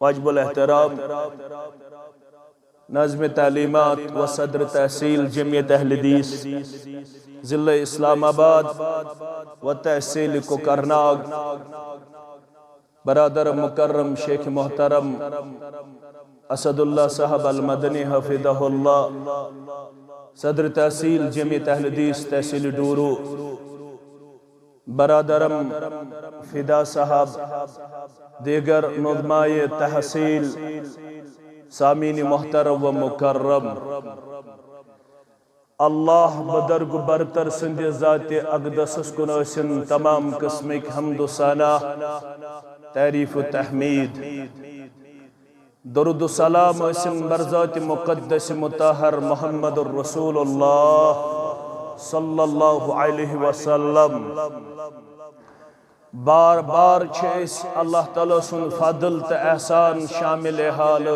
वाजिबुल एहतराम नाज़िम तालीमात व सदर तहसील जमियत अहले हदीस ज़िला इस्लामाबाद व तहसील कोकरनाग बरादर मुकर्रम शेख मोहतरम असदुल्लाह साहब अल मदनी हफिज़हुल्लाह, सदर तहसील जमियत अहले हदीस तहसील डूरू, बरादरम फिदा साहब, दीगर नुज़माए तहसील, सामीन मोहतरम व मुकर्रम, अल्लाह बदर्ग बरतर सिंध ज़ात अक़दस कुन ٲسِن तमाम किस्मिक हम्द सना तारीफ तहमीद, दरुद सलाम ٲسِن बरज़ात मुक़द्दस मुताहर मुहम्मदुर रसूलुल्लाह सल्लल्लाहु अलैहि वसल्लम। बार बार अल्लाह ताला सुन फजल तो एहसान शामिल हाल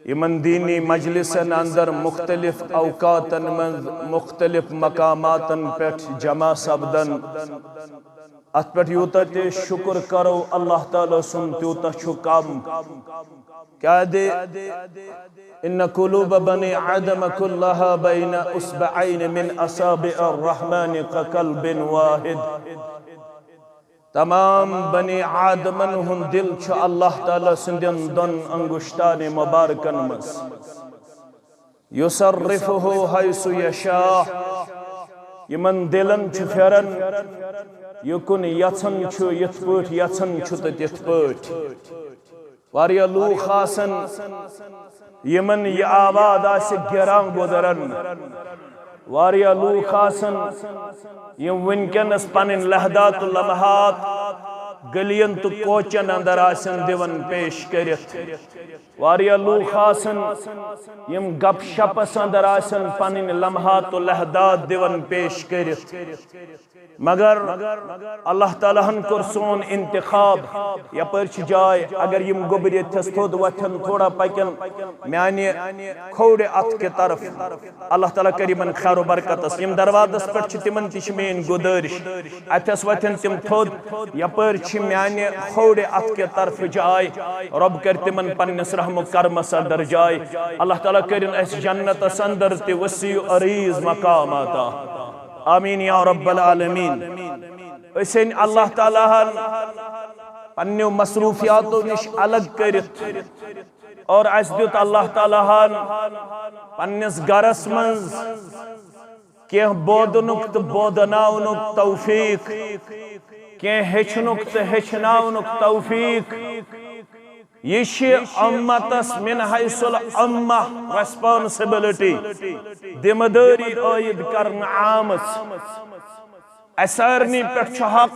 इमन दीनी मजलिसन अंदर मुख्तलिफ औकातन में मुख्तलिफ मकामातन पे जमा सपदन, अत पे यूत शुक्र करो अल्लाह ताला सुन त्यूत कम। क्या दे इन्न कुलूब बनी आदम कुल्लहा बैन उसबअैन मिन असाबिअर रहमान कक़ल्बिन वाहिद। तमाम बनी आदमन हुन दिल अल्लाह ताला सिंदन दोन अंगुश्तान मुबारकन मस युसर्रिफुहु हैसु यशा। यमन दिलन फेरन युकुन यछन यथ पठ यछन तो तिथ पठ। वारिया लूख आसन यमन ये आवाद आसे गिरां गुदरन, वारिया लूख आसन यम वनकनस पन्न लहदात लम्हात गलियन तो कोचन अंदर आसन दिवन पेश करित। वारिया लूख आसन यम गप शपस अंदर आसन पन्न लम्हात लहदात दिवन पेश करित। मगर अल्लाह ताला हन कर सोन इंतखाब यपर जाय अगर यम गोबर थोद वथन थोड़ा पकन माने खोड़ अत के तरफ अल्लाह ताला करीमन खैर बरकत यम दरवाजस पे तिमन मेन गुजारिश अथस वथन तिम थोद यपर माने खोड़ अत के तरफ जाय रब कर तिमन पन्नस रहम करम अंदर जाय। अल्लाह ताला करिन अस जन्नत अंदर ते वसी अरीज मकाम आता। आमीन या रब्बल आलमीन। ऐसे अल्लाह ताला पन्ने मसरूफियातों निश अलग करित और अस दित अल्लाह ताला पन्नस गरस मंज कह बोदनुक तो बोदनाउनुक तौफीक, कह हेचनुक तो हेचनाउनुक तौफीक। ये अम्मतस मिन हैसुल अम्मा रेस्पॉन्सिबिलिटी जिम्मेदारी आयद करन आमस असरनी पे हक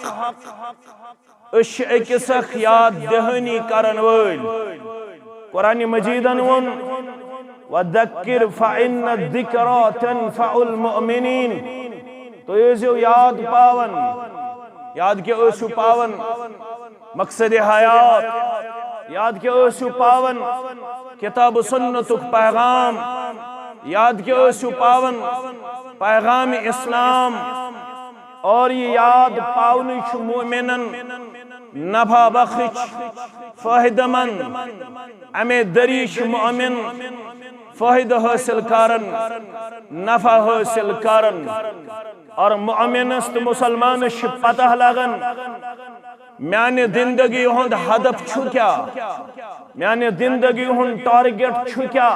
अकिस याद दहानी करन वल। कुरान मजीदन वोन वदक्किर फइन्न दिक्रा तनफउल मुमिनीन। तो ये याद पावन, याद के ओसु पावन मकसद हयात, याद के ओसु पावन किताब सुन्नतुक पैगाम, याद के ओसु पावन पैगाम इस्लाम। और ये याद पावन मोमिनन नफा बख्श फायदमंद अमे दरीश मोमिन फायदा हासिल करन नफा हासिल करन। और मोमिनस तो मुसलमान पता लगन म्याने जिंदगी हुंद हदफ छु क्या, म्याने जिंदगी हुंद टारगेट छु क्या,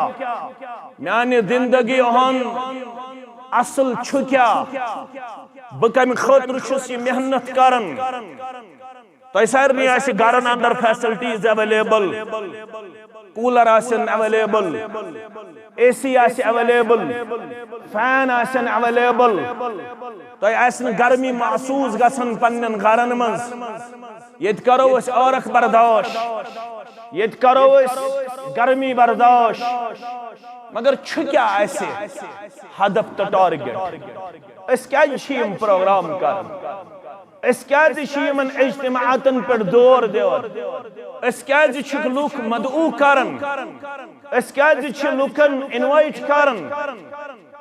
म्याने जिंदगी हुंद असल छु क्या, बह कम खतर छुस ये मेहनत करन। तो सारे आसे गरन अंदर फैसिलिटीज अवेलेबल, कूलर आसन अवेलेबल, एसी आसे अवेलेबल, फैन आसन अवेलेबल। तो आसन गर्मी महसूस गसन पन्नन गरन मज। यत करो अस औरख बर्दाश्त, यत करो अस गर्मी बर्दाश्त। मगर छु क्या आसे हदफ तो टारगेट। अस क्या यम प्रोग्राम कर, अस क्या यमन इज्तिमाअतन पे जोर देवन, अस क्या लुक मदऊ करन, अस क्या लुकन इनवाइट करन,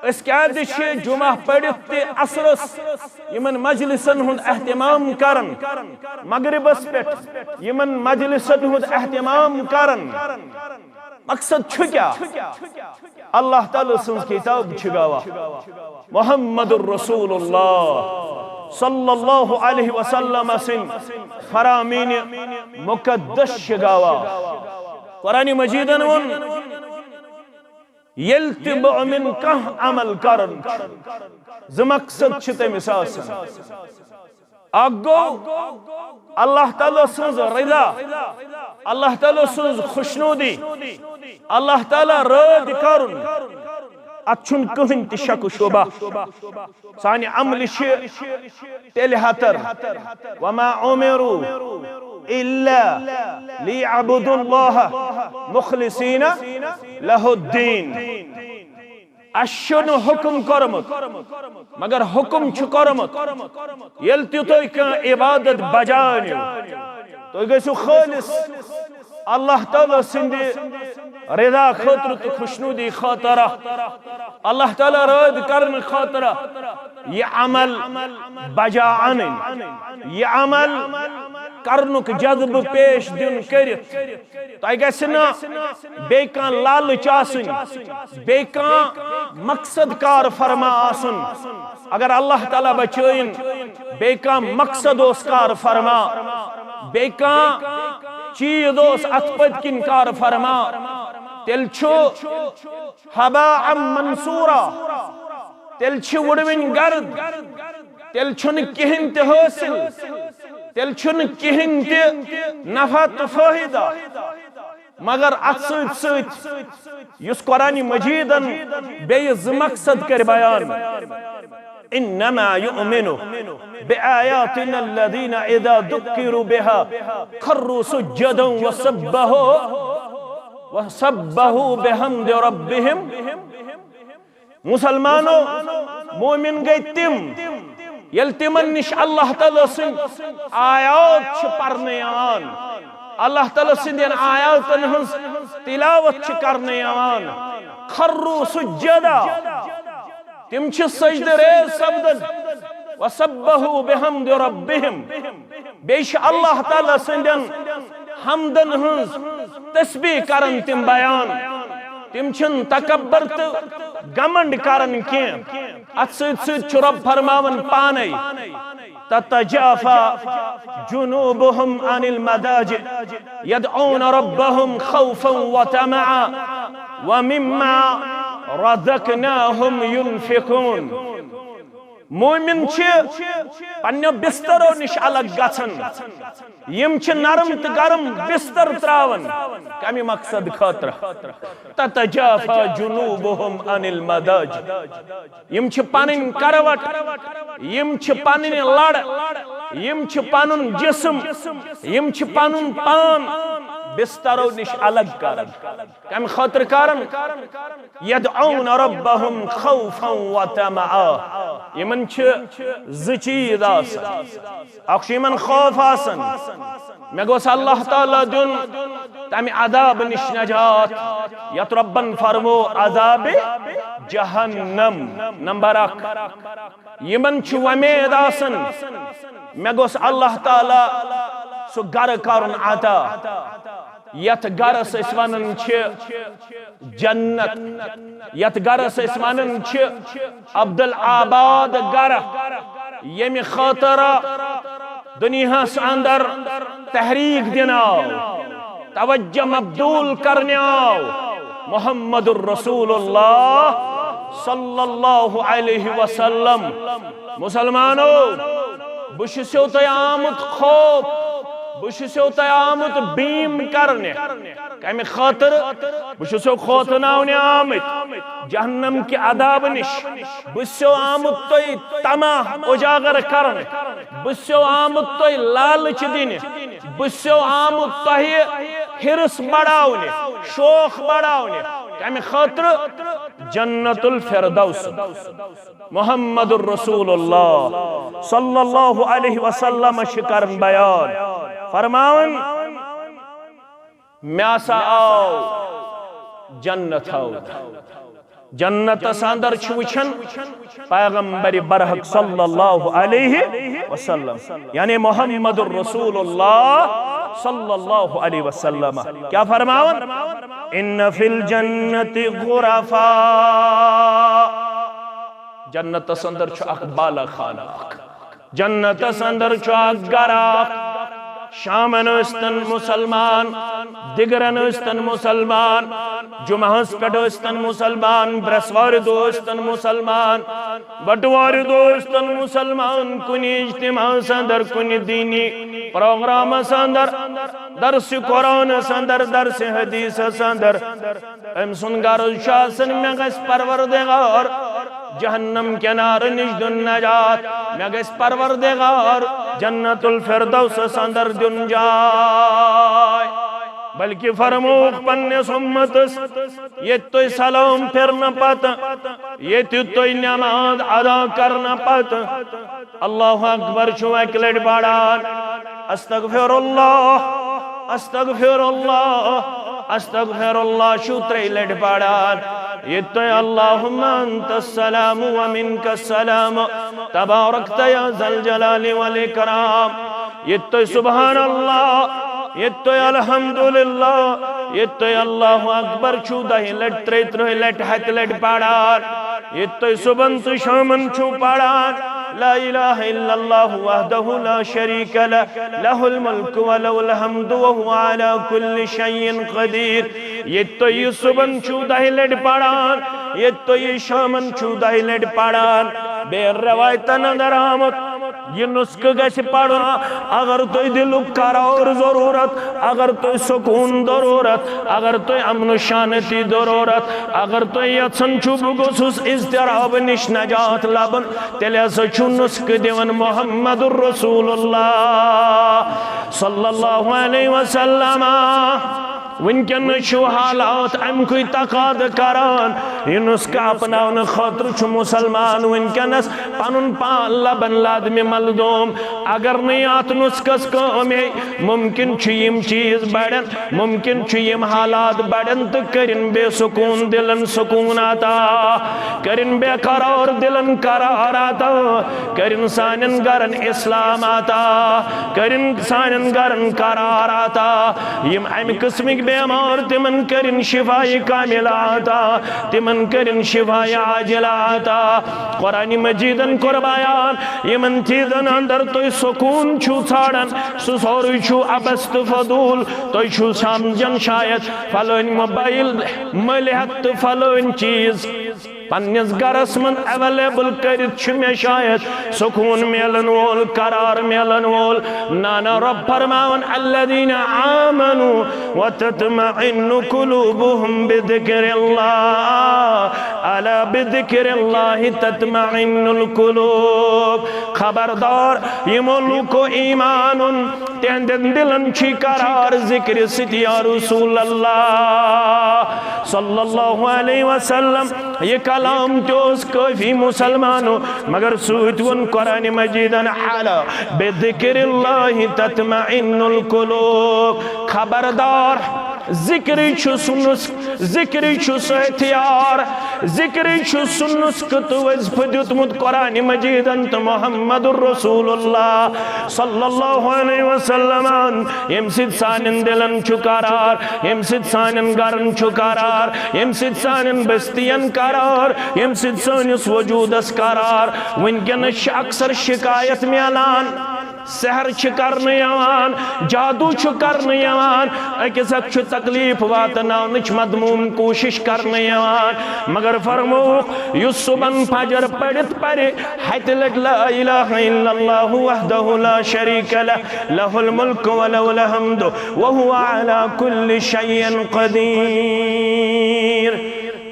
जुमा पढ़ित असरस यमन मजलिसन हुंद एहतमाम करन मगरिबस पे यमन मजलिसन हुंद एहतमाम करन मकसद छु क्या अल्लाह ताला सन्ज किताब छु गवाह मुहम्मदुर रसूलुल्लाह सल्लल्लाहु अलैहि वसल्लम सिन फरामीन मुकद्दस छु गवाह कुरान मजीदन वन यल्तिब मिन कह अमल करन ज मकसद छु तमिस आसन अगो अल्लाह ताला सन्ज रिदा अल्लाह ताला सन्ज खुशनुदी अल्लाह ताला रद करुन अछुन कहिन ति शक शुबा सानि अमल तेल हतर वमा उमिरु इल्ला लियअबुदुल्लाह मुखलिसीना लहुद्दीन अशन हुक्म करमत मगर हुक्म छु करमत यल तुय का इबादत बजानियो तुय गसु खालिस अल्लाह ताला सिंदे रिदा खतर तो खुशनुदी खातरा अल्लाह ताला रद करन खातरा ये अमल बजा अनन ये अमल करनुक जज्ब पेश दिन करित तय गसना बेका लालच आसन बेका मकसद कार फरमा आसन अगर अल्लाह ताला बचयन बेका मकसद ओस कार फरमा बेका चीज ओस अतपद किन कार फरमा तेल छु हबा मंसूरा तेल छु वुडविन गर्द तेल छुन किहिन ते हासिल तेल छुन किहिन ते नफा तो फायदा मगर अत युस कुरान मजीदन बेज मकसद कर बयान इन्नमा युमिनु बिआयातिना अल्लज़ीना इज़ा दुक्किरु बिहा खर्रु सुज्जदन वसब्बहु बिहम्दि रब्बिहिम मुसलमानो मोमिन गई तिम यल तिमन निश अल्लाह ताला सिन आयात छ परने आन अल्लाह ताला सिन आयातन हंस तिलावत छ करने आन खर्रु सुज्जदा तिम छ सजदे रेज सब्दन वसब्बहु बिहम्दि रब्बिहिम बेश अल्लाह ताला सिन हमदन हंस तस्बीह करन तिम बयान तिम छन तकब्बर तो गमंड करन के अत सत रब फरमावन पाने ततजाफा जुनूबुहुम अनिल मदाजि यदऊन रब्बहुम खौफन व तमआ व मिम्मा रज़क़नाहुम युनफिकून मोमिन पन्नो बिस्तरो निश अलग गछन यम नरम तो गरम बिस्तर त्रावन कमी मकसद खातर ततजाफा जुनूबुहुम अनिल मदाज यम पन करवट यम पन लड़ यम पन जिस्म यम पन पान बिस्तरो निश अलग करन कम खातर करन यदऊन रब्बहुम खौफन व तमआ यमन ज चीज आसन यमन खौफ आसन मे गोस अल्लाह ताला दुन तमि अदाब निश नजात यत रब्बन फरमो अजाब जहन्नम नंबर 1 यमन वमेद आसन मे गोस अल्लाह ताला सो गर करन अता यत गरस वनन जन्नत यत गरस वनन अब्दुल आबाद गर यमि खातर दुनियास अंदर तहरीक दिनाव तवज्जो मबदूल करनाव मुहम्मदुर रसूलुल्लाह सल्लल्लाहु अलैहि वसल्लम मुसलमानो बुशो तय आमुत खौफ बुशो तय आमुत बीम करने कम खातर बुशो खोतनावने आमुत जहन्नम के अदाब निश बुशो आमुत तय तमाह उजागर करने बुशो आमुत तय लालच दिने बुशो आमुत तय हिरस बढ़ावने शौक बढ़ावने कम खातर जन्नतुल फिरदौस मुहम्मदुर रसूलुल्लाह सल्लल्लाहु अलैहि वसल्लम शिकरन बयान फरमावन म्यासा आओ जन्नत आओ जन्नत अंदर वुचन पैगंबर बरहक सल्लल्लाहु अलैहि वसल्लम यानी मोहम्मदुर रसूलुल्लाह सल्लल्लाहु अलैहि वसल्लम क्या फरमावन इन्न फिल जन्नति गुरफा जन्नत अंदर बाला खाना जन्नत अंदर गरा शामन मुसलमान दिगरन मुसलमान जुमहस पे मुसलमान ब्रसवार दोस्तन मुसलमान बटवार दोस्तन मुसलमान कुन इज्तिमा अंदर कुन दीनी प्रोग्राम अंदर दर्स कुरान अंदर दर्स हदीस अंदर अम सुन गर्ज मे गस परवरदिगार जहन्नम के नार निश दुन नजात मे गस परवरदिगार जन्नतुल फिरदौस अंदर दुन जाय बल्कि फरमोख पन्नेस उम्मतस ये तो सलाम फिरन पत ये तो नमाज अदा करना पत अल्लाहु अकबर छु अकलट पढ़ान अस्तगफिरुल्लाह अस्तगफिरुल्लाह अस्तगफिरुल्लाह छु त्रेलट पढ़ान ये तो अल्लाहुम्मा अंतस सलाम व मिनकस सलाम तबारकत या ज़ल जलाली वल इकराम ये तो सुभान अल्लाह ये तो अल्हम्दुलिल्लाह ये तो अल्लाहु अकबर छु दही लट त्रे लट हत लट पढ़ान ये तो सुबन तो शामन छु पढ़ान ला इलाहा इल्लल्लाहु वहदहु ला शरीका लहुल मुल्कु व लहुल हम्दु व हुवा अला कुल्लि शैइन क़दीर ये तो ये सुबन छु दही लट पढ़ान ये तो ये शामन छु दही लट पढ़ान बे रवायतन अंदर आमद ये नुस्ख गछ पढ़ना अगर तो दिलुक करार जरूरत अगर तो सुकून जरूरत अगर तो अमन शांति जरूरत अगर तो यछन छु बगुसुस इज़्तिराब निश नजात लबन तेले छु नुस्ख दिवन मोहम्मदुर रसूलुल्लाह सल्लल्लाहु अलैहि वसल्लम वनकन हालात अमुक तकाद करान यह नुस्खा अपनावन खतर मुसलमान वनकनस पनुन पान लबन लादम मलदूम अगर नहीं अत नुस्खस कम मुमकिन यम चीज बढ़न मुमकिन यम हालात बढ़न तो करिन बेसुकून दिलन सुकून आता करिन बेकरार दिलन करार आता करिन सानन गरन इस्लाम आता करिन सानन गरन करार आता यम अमि किस्मिक बेमार तिमन करिन शिफाए कामिल आता तिमन करिन शिफाए आजिल आता कुरान मजीदन कुर्बायान यमन चीजन अंदर तो सुकून छु छाड़न सु सोरु छु अबस्त फदूल तो छु समझन शायद फलोन मोबाइल मलहत फलोन चीज पन्निस गरस मन अवेलेबल करित मे शायद सुकून मिलन वोल करार मिलन वोल नाना रब फरमावन अल्लज़ीना आमनु व तत्मइन्नु कुलूबुहुम बिज़िक्रिल्लाह अला बिज़िक्रिल्लाह तत्मइन्नुल कुलूब खबरदार यमो लुको ईमानुन तेंदन दिलन छी करार जिक्र सित या रसूल अल्लाह सल्लल्लाहु अलैहि वसल्लम ये कलाम जोस काफी मुसलमानों मगर सूत वन कुरान मजीदन अला बिज़िक्रिल्लाह तत्मइन्नुल कुलूब खबरदार जिक्र छु सुनुस जिक्र छु हथियार जिक्र छु सुनुस तो वजफदुतमुत कुरान मजीदन तो मोहम्मदुर रसूलुल्लाह सल्लल्लाहु अलैहि वसल्लम यम सिद सानन दिलन छु करार यम सिद सानन गरन छु करार यम सिद सानन बस्तियन करार यम सिद सानिस वजूदस करार वनकन अक्सर शिकायत मिलान सहर करने यवान जादू करने यवान अकिस तकलीफ वातन मदमूम कोशिश करने यवान मगर फरमो युस सुबन फजर पढ़ित परे हत लट ला इलाहा इल्लल्लाहु वहदहु ला शरीका लहुल मुल्कु व लहुल हम्दु व हुवा अला कुल्लि शैइन क़दीर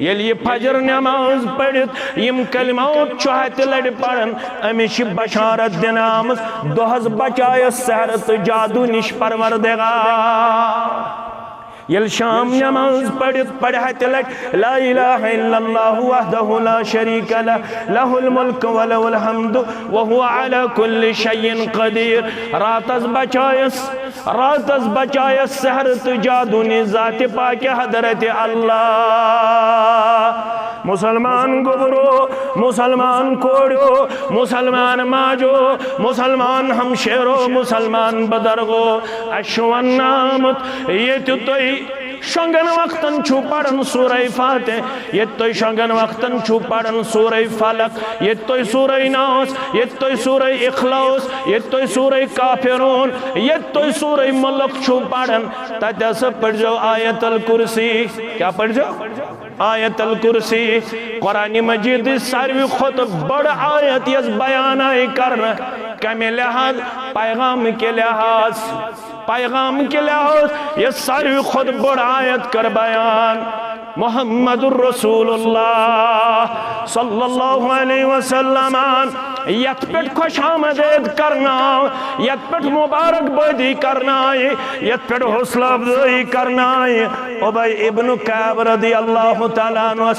ये फजर नमाज पढ़ित यम कलिमात हत लड़ पढ़न अमिश बशारत दिनाम दोहस बचाय सहर तो जादू निश परवरदिगार यल शाम नमाज पढ़ित पढ़त लट ला इलाहा इल्लल्लाहु वहदहु ला शरीका लहुल मुल्कु व लहुल हम्दु व हुवा अला कुल्लि शैइन क़दीर रातस बचायस सहर तो जादू नि ज़ात पाक हज़रत अल्लाह मुसलमान गोबरो, मुसलमान कोड़ो, मुसलमान माजो, मुसलमान हमशेरो, मुसलमान बदरगो अशवन नामत ये तो शंगन वक्तन छु पढ़न सूरह फातिह, ये तो शंगन वक्तन छु पढ़न सूरह फलक, ये तो सूरह नास, ये तो सूरह इखलास, ये तो सूरह काफिरून, ये तो सूरह मुल्क छु पढ़न तत पढ़ जाओ आयतल कुर्सी। क्या पढ़ जाओ? आयतल कुर्सी। कुरान मजीद सारी खुद बड़ आयत यस बयान आए करना कमे लिहाज पैगाम के लिहाज, पैगाम के लिहाज ये सारी खुद बड़ आयत कर बयान। मुहम्मदुर रसूलुल्लाह सल्लल्लाहु अलैहि वसल्लम यत पे खुश आमदेद करना, यत पे मुबारकबादी करना, यत पे हौसला अफजाई करना। उबय इब्न कैब रदियल्लाहु तआला अन्हु,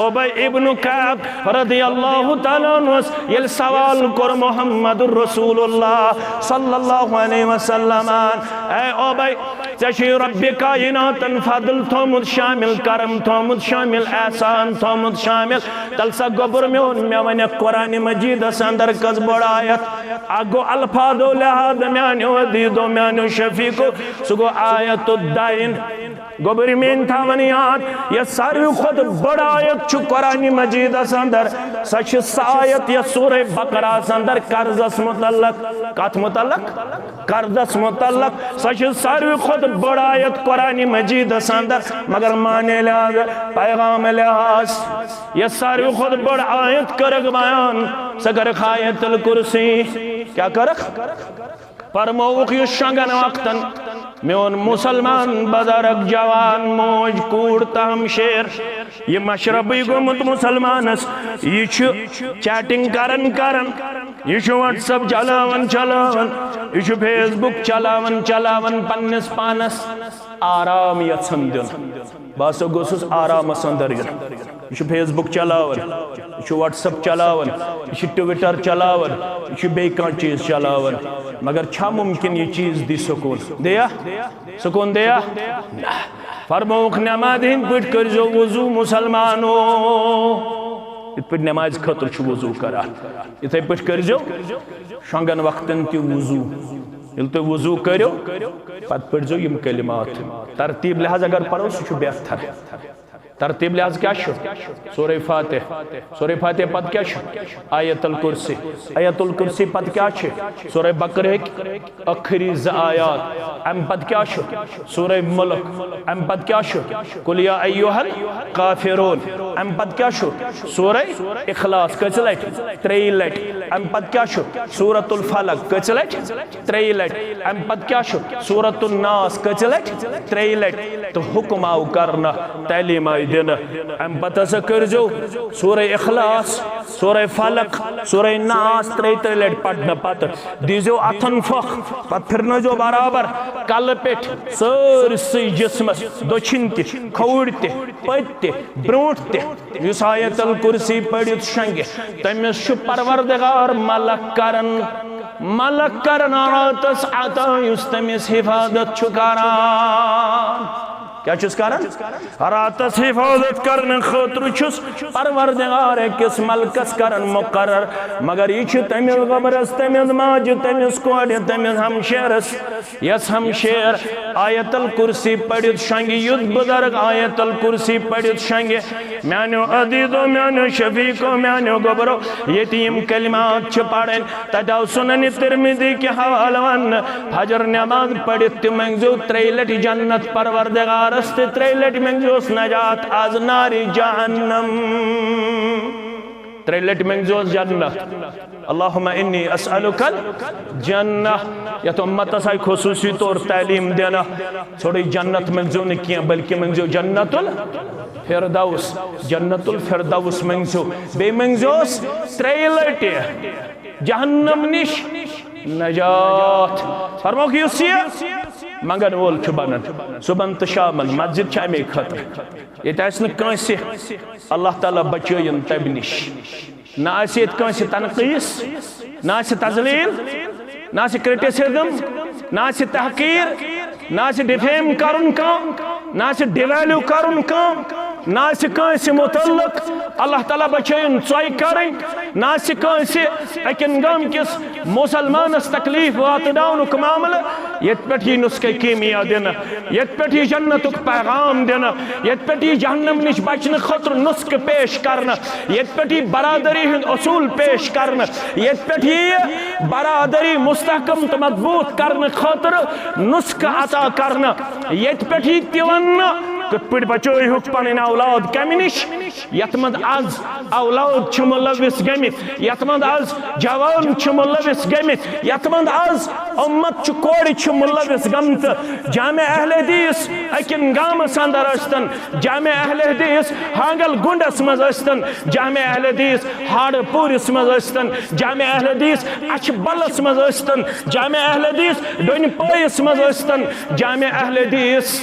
उबय इब्न कैब रदियल्लाहु तआला अन्हु ये सवाल कर मुहम्मदुर रसूलुल्लाह सल्लल्लाहु अलैहि वसल्लम, ए उबय ची रब्बि कायनातन फजल थोमुत शामिल, करम थोमुत शामिल, एहसान थोमुत शामिल, तलसा गोबर मे वन कुरान मजीद अंदर कस बड़ आयत अगो अल्फादो लिहाज म्यानो अदीदो म्यानो शफीको सो गो आयतुद्दाइन गोबर में थावन याद ये सारी खुद बड़ आयत छु कुरान मजीद अंदर सच आयत ये सूरह बकरा अंदर कर्जस मुतल्लक, कत मुतल्लक? कर्जस मुतल्लक सच सारी खुद बड़ आयत कुरान मजीद अंदर, मगर माने लिहाज पैगाम लिहाज ये सारी खुद बड़ आयत करक बयान सगर आयतुल कुर्सी। क्या करक? फरमौक यु शंगन वक्तन मेन मुसलमान बदरक जवान मौज कूड़ तहम शेर ये मशरबी गोमुत मुसलमानस ये चैटिंग करन करन, ये व्हाट्सएप चलावन चलावन, ये फेसबुक चलावन चलावन, पन्नस पानस आराम यछन दिन बस गोसुस आराम अंदर ये फेसबुक चलावन, ये व्हाट्सएप चलावन, ये ट्विटर चलावन, ये बे कह चीज चलावन, मगर छा मुमकिन ये चीज दी सुकून दिया? सुकून दिया? फरमौक नमाज हिंद पट कर जो वजू मुसलमानो इत पे नमाज खतर छु वजू करा, इथे पट कर जो शंगन वक्तन ति वजू, यल तो वजू करो पत पट जो यम कलिमात तरतीब लिहाज अगर पढ़ो सु बेहतर। तरतीब लिहाज क्या सूरह फातिह, सूरह फातिह पद क्या आयतुल कुर्सी, आयतुल कुर्सी पद क्या सूरह बकरा आखिरी आयात, अम पद क्या सूरह मुल्क, अम पद क्या कुल या अय्युहल काफिरून, अम पद क्या सूरह इखलास कच लट 3 लट, अम पद क्या सूरतुल फलक कच लट 3 लट, अम पद क्या सूरतुल नास कच लट 3 लट। तो हुक्म आव करना तालीम दिन अम पता से कर जो सूरह इखलास, सूरह फलक, सूरह नास 3 लट पढ़ना पत दीजो अथन फख पत फिरना जो बराबर कल पेट सरसी जिस्मस दक्षिण ते खौड़ ते पत ते ब्रोट ते युस आयतुल कुर्सी पढ़ित शंगे तमिस छु परवरदिगार मलक करन, मलक करन रातस अता युस तमिस हिफाजत छु करान। क्या चुस कारण? रातस हिफाजत करने खतर छुस परवरदिगार किस मलकस करन मुकर्रर, मगर ये तमिस गबरस तमिस माज तमिस कोड़ तमिस हमशेरस यस हमशेर आयतुल कुर्सी पढ़ित शंगे युद्ध बुजुर्ग आयतुल कुर्सी पढ़ित शंगे म्यानो अदीदो म्यानो शफीको म्यानो गबरो यतीम कलिमात छ पढ़न तदाव सुनन तिरमिजी के हवालन फजर नमाज पढ़ित मंगजो 3 लट जन्नत परवरदिगार 3 लट मंगजोस नजात आज नारी जहन्नम, 3 लट मंगजोस जन्नत। अल्लाहुम्मा इन्नी अस्अलुकल जन्नह या तो उम्मत साई खुसूसी तौर तालीम देना थोड़ी जन्नत मंगजो ने किया बल्कि मंगजो जन्नतुल फिरदौस, जन्नतुल फिरदौस मंगजो बे मंगजोस 3 लट जहन्नम निश नजात। फरमो कि मंगन वोल बनन सुबह तो शामन मस्जिद अमे खतर ये कंसे अल्लाह ताला बचयन तब निश ना कंसे तनकीस ना तजलील ना क्रिटिसिज्म ना तहकीर ना डिफेम करुन कम ना डिवैल्यू करुन कम ना कंस मुतल्लक अल्लाह ताला बचन चोय करें ना कंस अकिन गम किस मुसलमानस तकलीफ वातदाउनुक मामल ये पे नुस्खे कीमिया दिन ये पे जन्नतुक पैगाम दिन ये पे जहन्नम निश बचने खतर नुस्ख पेश करना ये पे बरादरी हंद असूल पेश करना ये पे बरादरी मुस्तहकम तो मजबूत करने खतर नुस्ख अता करना ये पे तिवन कत पे बचो पन औलाद कमि निश यत मज आज औलाद मुलविस गमित यत मज आज जवान मुलविस गमित यत मज आज उम्मत कोड़ मुलविस गमत जामे अहले हदीस अकिन गामस अंदर अस्तन जामे अहले हदीस हांगल गुंडस मज अस्तन जामे अहले हदीस हाड़पूरिस मज अस्तन जामे अहले हदीस अछबलस मज अस्तन जामे अहले हदीस डोन पैस मज अस्तन जामे अहले हदीस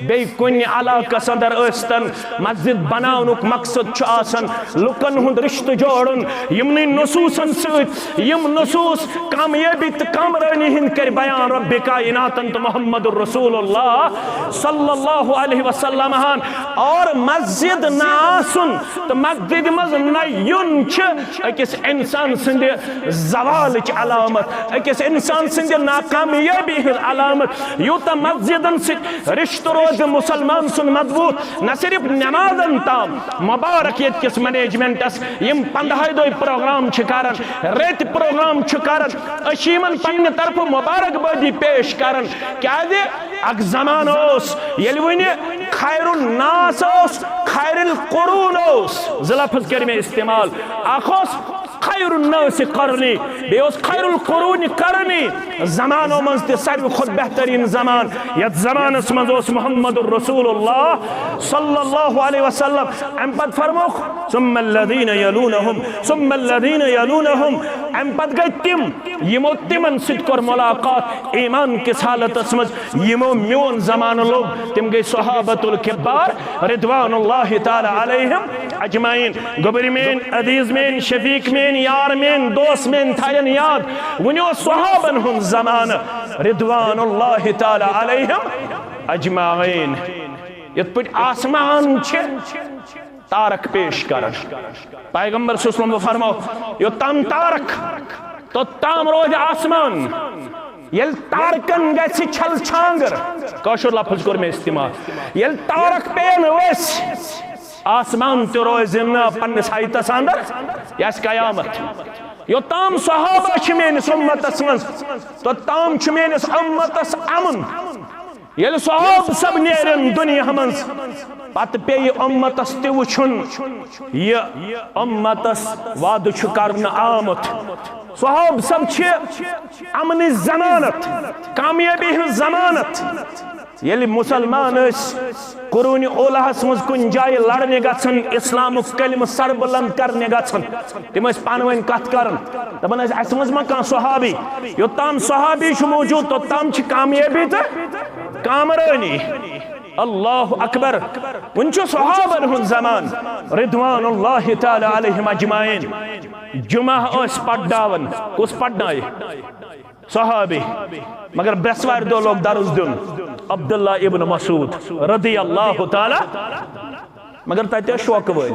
बे कुन इलाकस अंदर अस्तन मस्जिद बनाउनुक मकसद छु आसन लुकन हुंद रिश्त जोड़न यमनि नसूसन सत यम नसूस कामयाबी त कामरानी हिंद कर बयान रब्बे कायनातन तो मुहम्मदुर रसूलुल्लाह सल्लल्लाहु अलैहि वसल्लम हान और मस्जिद नासुन तो मस्जिद मज नयुन छ अकिस इंसान सिंदे जवाल च अलामत अकिस इंसान सिंदे नाकामयाबी हिंद अलामत यूता मस्जिदन से रिश्त रोज मुसलमान सुन मजबूत न सिर्फ नमाजन ताम मुबारक ये किस मैनेजमेंटस यम 15 दो प्रोग्राम करन रेत प्रोग्राम करन अशीमन पन्ने तरफ मुबारकबादी पेश करन क्या दे अक जमान ओस येल वने खैरुन नास ओस खैरुल कुरून ओस ज़लफज कर में इस्तेमाल आखोस खैरुन नास करनी बेओस खैरुल कुरून करनी जमानो मज ते सारी खुद बेहतरीन जमान यत जमानस मज ओस मुहम्मदुर रसूलुल्लाह सल्लल्लाहु अलैहि वसल्लम अम पद फरमोख सुम्मल्लज़ीन यलूनहुम सुम्मल्लज़ीन यलूनहुम अम पद गई तिम यमो तिमन सित कर मुलाकात ईमान के हालतस मज यमो म्योन जमान लोग तिम गई सहाबतुल किबार रिदवानुल्लाहि ताला अलैहिम अजमाइन गबरी में अजीज में शफीक में यार में दोस्त में थायन याद वनो सहाबन हुन जमान रिदवानुल्लाहि ताला अलैहिम अजमाइन यत पे आसमान तारक पेश कर पैगंबर सल्लल्लाहु अलैहि फरमाओ यो तम तारक तो तम रोज आसमान यल तारकन गछि छल छांगर कौशल लफ्ज कर में इस्तेमाल यल तारक पेन वस आसमान तो रोज न पन्नस हाइतस अंदर यस कयामत यो तम सहाबा छ मेनिस उम्मतस मज तो तम छ मेनिस उम्मतस अमन ये सहाब सब नेरन दुनिया मज पत पे उम्मतस ते वुछुन ये उम्मतस वाद छु करन आमत सहाब सब छ अमन जमानत कामयाबी हंज जमानत ये मुसलमान कुरून ओलाहस मज कुन जाय लड़ने गन इस्लाम कलम सरबुलंद करने गन तम पान वन कत कर दपान अस मज मा कह सहाबी योताम सहाबी मौजूद तोताम कामयाबी तो कामरानी अल्लाह अकबर वन सहाबन हुन जमान रिदवानुल्लाहि ताला अलैहिम अजमाइन जुमा पढ़ावन कुस पढ़नाए सहाबी मगर ब्रसवार दो लोग दर्ज दुन अब्दुल्ला इब्न मसूद रदी अल्लाह ताला मगर तत शौक वल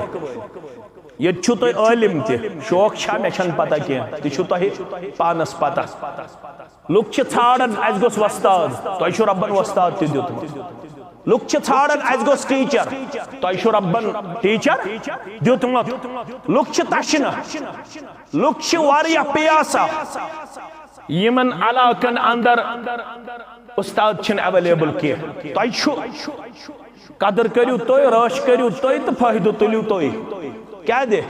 ये तुम आलिम तौक मे पता कह पानस पता लुक छाड़न अस गोस वस्ताद तुम रब्बन वस्ताद तुत लुक छाड़न अस गोस टीचर तुम रब्बन टीचर दुतमत लुक तशन लुक प्यासा यमन इलाकन अंदर उस्ताद अवेलेबल कह कदर करू तुम रश करू तुम तो फायदो तुलू तुम क्या दे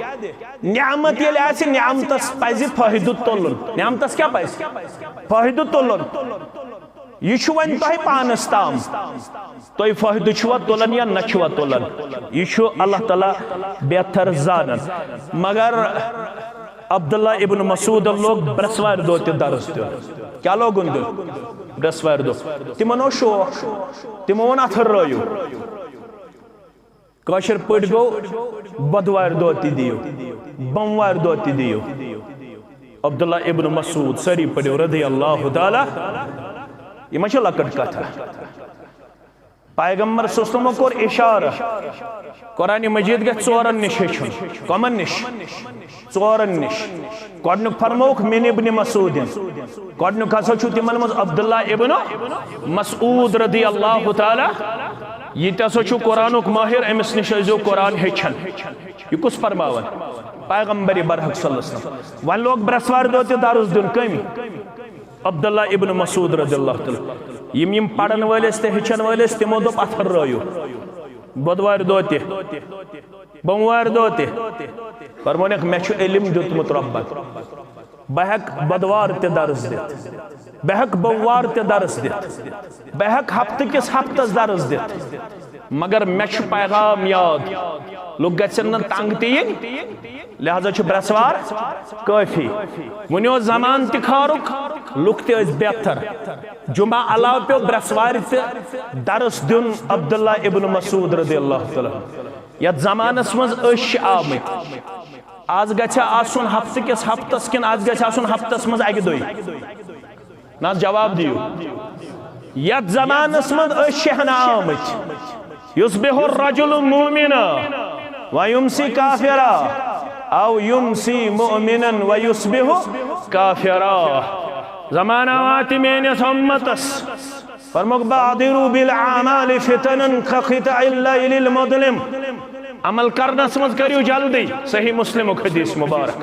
नियामत ये नियामतस पज फायदो तुलन नियामतस क्या पज फायदो तुलन यह वन तुह पानस ताम तुम फायदो छुआ तुलन या न छुआ तुलन यह अल्लाह ताला बेहतर जानन मगर अब्दुल्ला इब्न मसूद लोग ब्रसवार दो दर्ज क्या लोग ब्रसवार दो तिमो शौक तिमो वन अथ रयू कशर पे गो बुधवार दो दियो बमवार दो दियो अब्दुल्ला इब्न मसूद सारी पढ़ो रदी अल्लाह ताला ये मा लकट कथा पैगंबर सल्लल्लाहु कोर इशारा कुरान मजीद गए चोरन निश हेचुन कमन निश चोरन निश गडनुक फरमोक मिन इब्न मसूद गडनुक हसा छु तिमन मज अब्दुल्लाह इब्न मसूद रदियल्लाहु ताला यत हसा छु कुरानुक माहिर अमिस निश जो कुरान हेचन ये कुछ फरमावन पैगंबर बरहक सल्लल्लाहु अलैहि वसल्लम वन लोग ब्रसवार दोते दारुस दिन कमी अब्दुल्लाह इब्न मसूद रदियल्लाहु ताला यम पढ़न वलिस ते हेचन वलिस तिमो दोप अथर रयो बुधवार दोते बमवार दोते फरमोनक मे छु इल्म दितमुत रब्बन बहक बुधवार ते दर्स दित बहक बमवार ते दर्स दित बहक हफ्ते किस हफ्तस दर्स दित मगर मे छु पैगाम याद लोग गसन न तंग तीन लिहाजा छु ब्रसवार काफी वनो जमान त खारुक लुक ते बेहतर जुमा अलाव पे ब्रसवार ते दर्स दिन अब्दुल्लाह इब्न मसूद रदियल्लाहु ताला यत जमानस मज अश आमत आज गछा आसुन हफ्ते किस हफ्तस किन आज गछा आसुन हफ्तस मज आगे दोई ना जवाब दियो यत जमानस मज अश हना आमत युस्बिहु रजुल मुमिना व युमसी काफिरा औ युमसी मुमिनन व युस्बिहु काफिरा ज़माना वाति मेनिस उम्मतस फरमुक बादिरु बिल आमाल फितनन खखितइल लैलिल मुदलिम अमल करनस मज करियो जल्दी सही मुस्लिम हदीस मुबारक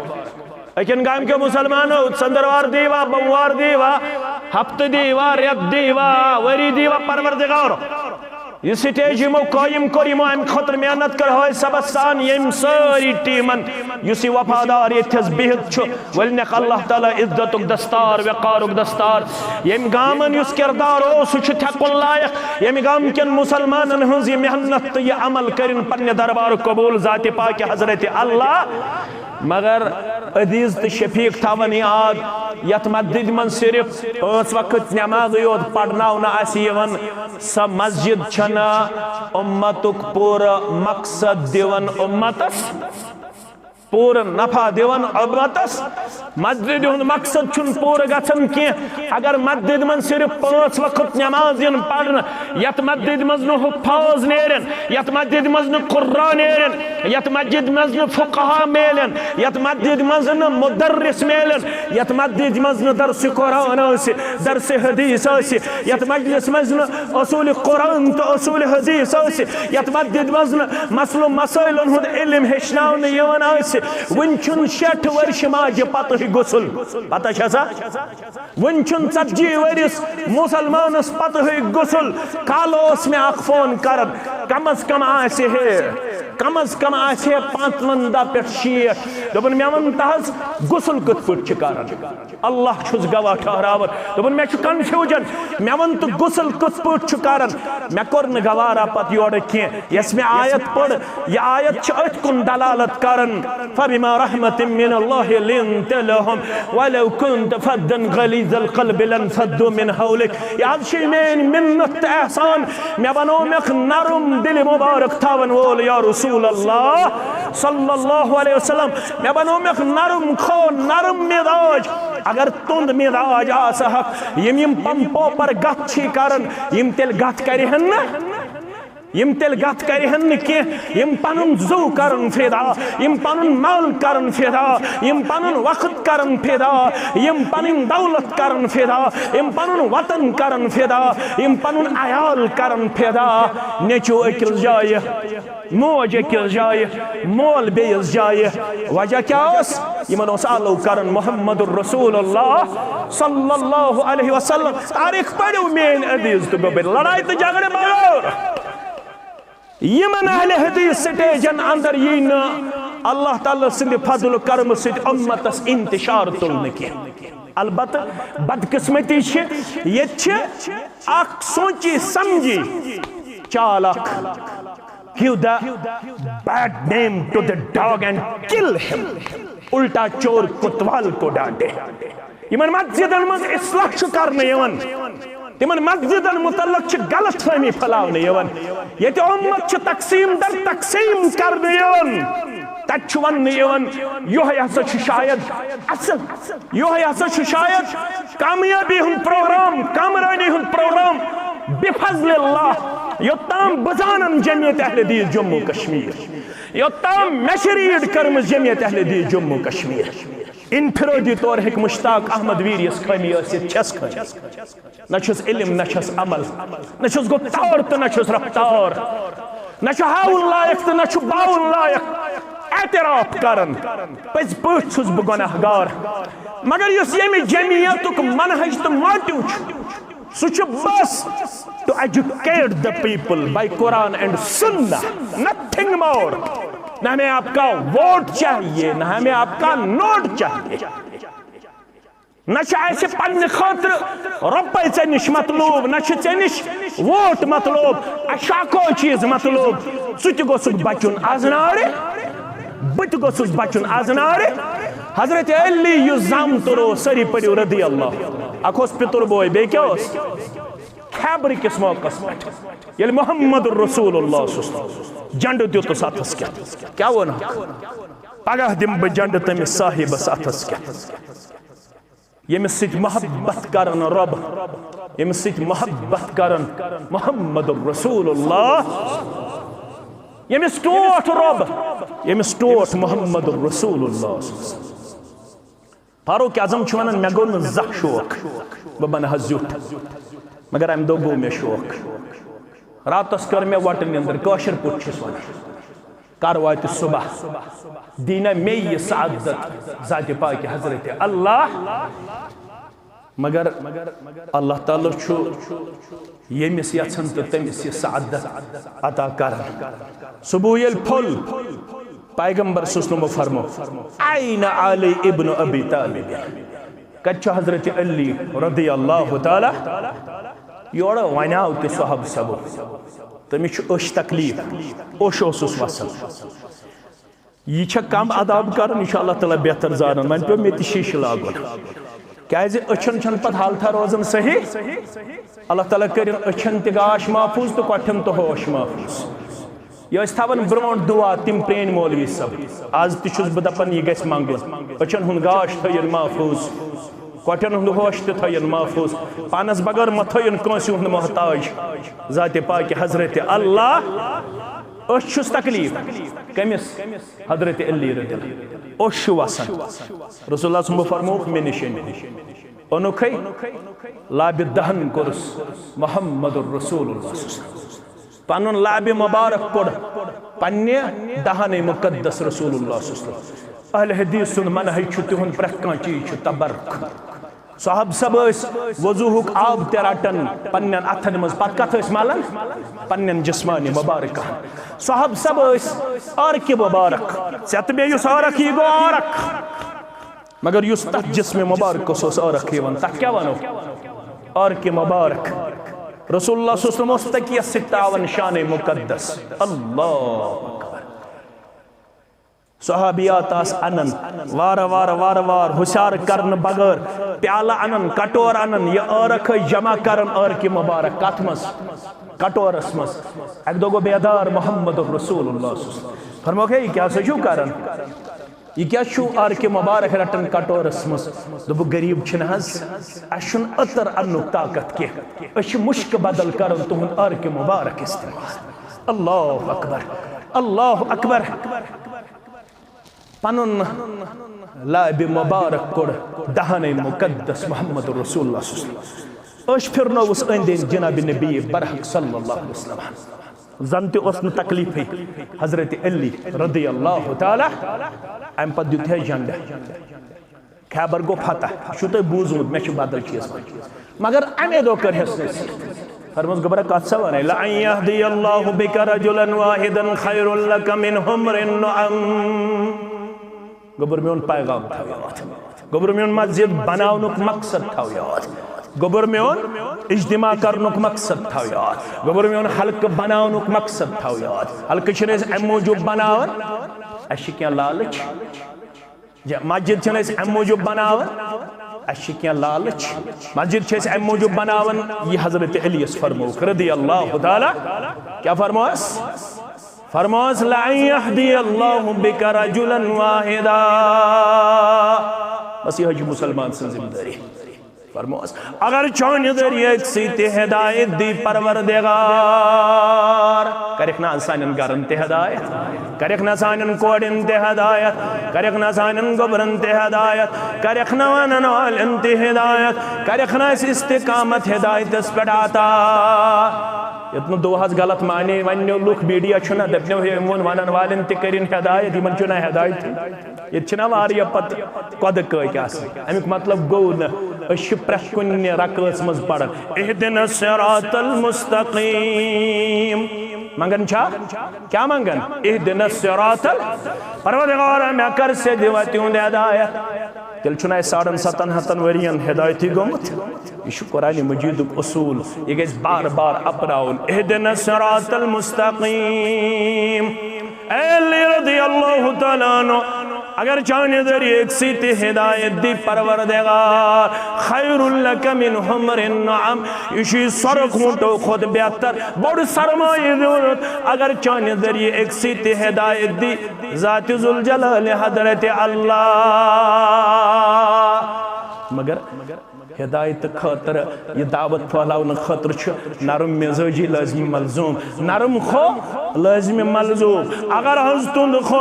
अकिन गाम के मुसलमानो संदरवार दीवा बमवार दीवा हफ्ते दीवा रेत दीवा वरी दीवा परवरदिगार यह स्टेज यमो कायम कर यमो अम खतर मेहनत कर होय सबस सान यम सारी टीमन युसी वफादार यथस बिहत छु वलनक अल्लाह ताला इज्जतुक दस्तार वकारुक दस्तार यम गामन युस किरदार ओ सु छु थकुल लायक यम गाम केन मुसलमानन हंज ये मेहनत ये अमल करिन पन्ने दरबार कबूल जात पाक हजरत अल्लाह मगर अजीज तो शफीक थावन याद यत मस्जिद मन सिर्फ 5 वक्त नमाज योत पढ़ना स मस्जिद छना उम्मतुक पूरा मकसद दिवन उम्मतस पूरा नफा दिवन उम्मतस मस्जिद हुन मकसद छुन पूरा गछन के अगर मस्जिद मन सिर्फ 5 वक्त नमाज इन पढ़न यत मस्जिद मज न हुफाज नेरन यत मस्जिद मज न कुरान नेरन यत मस्जिद मज न फुकहा मेलन यत मस्जिद मज न मुदर्रिस मेलन यत मस्जिद मज न दर्स कुरान आसी दर्स हदीस आसी यत मजलिस मज न उसूल कुरान तो उसूल हदीस आसी यत मस्जिद मज न मसलो मसाइलन हुन इल्म हेचनावन यवन आसी वन छुन 60 वर्ष माज पत गुसल पता छसा वन छुन 40 वर्ष मुसलमानस पत गुसल कालोस में अख फोन करन कम अज कम आसे है कम अज कम आसे 55 पे 60 दोपन मे वन तहस गुसल कत पट करन अल्लाह छुस गवाह ठहरावर दोपन मे छु कंफ्यूजन मे वन तो गुसल कत पट करन मे कोर न गवारा पत योड़ के यस में आयत पढ़ ये आयत छ अत कुन दलालत करन फबिमा रहमतिन मिन अल्लाह लिंत लहुम वलौ कुंत फद्दन गलीज़ल क़ल्ब लनफद्दू मिन हौलिक याद शे में मिन्नत एहसान मे बनो मख नरम दिल मुबारक थावन वोल या रसूल अल्लाह सल्लल्लाहु अलैहि वसल्लम मे बनो मख नरम खो नरम मिजाज अगर तुंद मिजाज आसा यम पंपो पर गत छी करन यम तेल गत करिहन यम तेल गत करिहन के यम पनुन जू करन फिदा यम पनुन माल करन फिदा यम पनुन वक्त करन फिदा यम पनुन दौलत करन फिदा यम पनुन वतन करन फिदा यम पनुन आयाल करन फिदा नेचो अकिल जाय मोज अकिल जाय मोल बेस जाय वजह क्या यमन आलो करन मुहम्मदुर रसूलुल्लाह सल्लल्लाहु अलैहि वसल्लम तारीख पढ़ो मेन अजीज तो गबे लड़ाई तो झगड़े बगैर यमन अहले हदीस स्टेजन अंदर यी न अल्लाह ताला सिंध फजल करम सिद उम्मतस इंतशार तुलने के अलबत बदकिस्मती छे ये छे अख सोची समझी चालक give the bad name to the dog and kill him उल्टा चोर कुतवाल को डांटे यमन मस्जिदन मज इस्लाह छु करने यवन तिमन मस्जिदन मुतल्लक छु गलत फहमी फलावने यवन ये उम्मत छु तकसीम दर तकसीम करने यवन तछु वन यवन यो हसा छु शायद असल यो हसा छु शायद कामयाबी हुन प्रोग्राम कामरानी हुन प्रोग्राम बिफजलिल्लाह योत्ताम बजानन जमियत अहले हदीस जम्मू कश्मीर, योत्ताम मेशरीड कर्म जमियत अहले हदीस जम्मू कश्मीर। इनफिरादी तौर हेक मुश्ताक अहमद वीर यस खमी आसित छस खमी न छस इल्म न छस अमल न छस गुफ्तार तो न छस रफ्तार न छ हाउन लायक तो न छ बाउन लायक एतराफ करन पज पठ छुस ब गुनाहगार मगर यस यमि जमियतुक मनहज तो मोटिव छ बस to educate the people by Quran and Sunnah, nothing more। न हमें आपका वोट चाहिए, न हमें आपका नोट चाहिए, न ऐसे पन्ने खातर रुपये से निश मतलूब, न से निश वोट मतलूब, अशाको चीज मतलूब। सुच गोसुक बचुन आजनारे, बुत गोसुक बचुन आजनारे। हजरत अली युज़ाम तुरो सरी पड़ियो रदी अल्लाह अखोस पितुर बोय बे क्या होस खैबर किस मौकस पे ये मोहम्मद रसूलुल्लाह जंड दियो तो साथस क्या वो ना पगह दिम ब जंड तमिस साहिब साथस क्या यमिस सित मोहब्बत करन रब यमिस सित मोहब्बत करन मोहम्मद रसूलुल्लाह यमिस टोट रब यमिस टोट मोहम्मद रसूलुल्लाह। फारूक आजम वन मे गो जख शौक बह बन जुट मगर अम दो गो मे शौक रातस कर मे वट निंदर कशर पुट वन कर वात सुबह दीना मे यह सआदत ज़ात पाक हजरत अल्लाह मगर अल्लाह ताला यमिस यछन तो तमिस यह सआदत अता कर सुबह ये फुल पैगंबर सुस्नुमो फरमो आइना अली इब्न अबी तालिब कच्चा हजरत अली रदी अल्लाह ताला योड़ वनाव तो साहब सबो तमिस ओश तकलीफ ओश ओसुस वसन यह कम अदाब कर अल्लाह ताला बेहतर जान वन पे मे शीश लागुन क्या अछन छन पत हालता रोजन सही अल्लाह ताला कर अछन तगाश महफूज तो कठन तो होश महफूज यह थवन ब्रोट दुआ तिम प्रेन मौलवी सब आज तुस बह दपान यह गस मंगन अचन हुन गाश थन महफूज कठन हुंद होश थन महफूज पानस बगर म थन कंस हुंद मोहताज ज़ात पाक हजरत अल्लाह अस तकलीफ कमिस हजरत अली रदी ओश वसन रसूलुल्लाह सुम फरमो मे निशन ओनुखै लाब दहन कोरस मोहम्मद रसूलुल्लाह पन लाब मुबारक कोड़ पन्ने दहन मुकद्दस रसूलुल्लाह अहले हदीस सुन मनहज तिहुंद प्रत कह चीज तबरक साहब सब वजूहुक आब ते रटन पन्न अथन मज पत कथ मलन पन्न जिस्मानी मुबारक साहब सब आरक मुबारक सत बे आरक यह गो आरक मगर युस तथ जिस्म मुबारक आरक तथ क्या वनो आरक मुबारक रसूलुल्लाह सल्लल्लाहु अलैहि वसल्लम सितावन शान मुकद्दस अल्लाह सहाबियात अनन वार वार वार वार हुशार करन बगर प्याला अनन कटोर अनन यह आरख जमा करन आरक मुबारक कथ मस कटोरस मस एक दो गो बेदार मोहम्मद रसूलुल्लाह फरमो है क्या सजू करन यह क्या आरक मुबारक रटन कटोरस मस दोप गरीब अशन अतर अन्नुक ताकत कह मुश्क बदल करन तुहद आरक मुबारक इस्तेमाल अल्लाह अकबर अल्लाह अकबर पनुन लाब मुबारक कोड़ दहन मुकद्दस मोहम्मद रसूलुल्लाह अश फिरनोस अंदे जनाब नबी बरहक सल्लल्लाहु अलैहि वसल्लम जन त तकलीफ हजरत अली रदी अल्लाह ताला अम पत दुत है जंग खैबर गो फतह शु तुम बूजमुत मे बदल चीज मगर अमे दो कर फरमस गबर कत सा वन ला यहदी अल्लाहु बिका रजुलन वाहिदन खैरुल लक मिन हुमरिन नुअम गबर में पैगाम था याद गबर में मस्जिद बनावनुक मकसद था याद गबर में इज्तिमा करनुक मकसद था याद गबर में हल्क बनावनुक मकसद था याद हल्क छने अम मौजूब बनावन अश क्या लालच मस्जिद छने अम मौजूब बनावन अश क्या लालच मस्जिद छे अम मौजूब बनावन ये हजरत अली फरमो रदी अल्लाह ताला क्या फरमोस फरमोस ला यहदी अल्लाहु बिका रजुलन वाहिदा बस यह मुसलमान से जिम्मेदारी फरमोस अगर चौन जरिए सीते हिदायत दी परवरदिगार करख ना सानन गरन ते हिदायत करख ना सानन कोडन ते हिदायत करख ना सानन गोबरन ते हिदायत करख ना वनन वालन ते हिदायत करख ना इस्तिकामत हिदायत पेड़ाता इतन दोहस गलत माने वन्यो लुख मीडिया छुना दपनो हे मोन वनन वालन ते करिन हिदायत यमन छुना हिदायत ये छना वारिया पत कद कय अमिक मतलब गो न अश प्रथ कुन रकस मज पड़न इहदिन सिरातल मुस्तकीम मंगन छा क्या मंगन इहदिन सिरातल परवरदिगार मैं कर से दिवतियों ने हिदायत तेल छुना 7.5 वरियन हिदायती गोमुत यह कुरान मजीद उसूल यह गज बार बार अपनाउन इहदिन सिरातल मुस्तकीम अली रज़ियल्लाहु तआला अन्हु अगर चाहने जरिए एक सीती हिदायत दी परवरदिगार खैरुल लक मिन हुमरिन नअम इसी सरखूंटो खुद बेहतर बड़ सरमाए दौलत अगर चाहने जरिए एक सीती हिदायत दी ज़ात जुल जलाल हज़रत अल्लाह मगर हिदायत खतर यह दावत फैलावन खतर नरम मिजाजी लाजिम मलजूम नरम खो लाजिम मलजूम अगर हज तुंद खो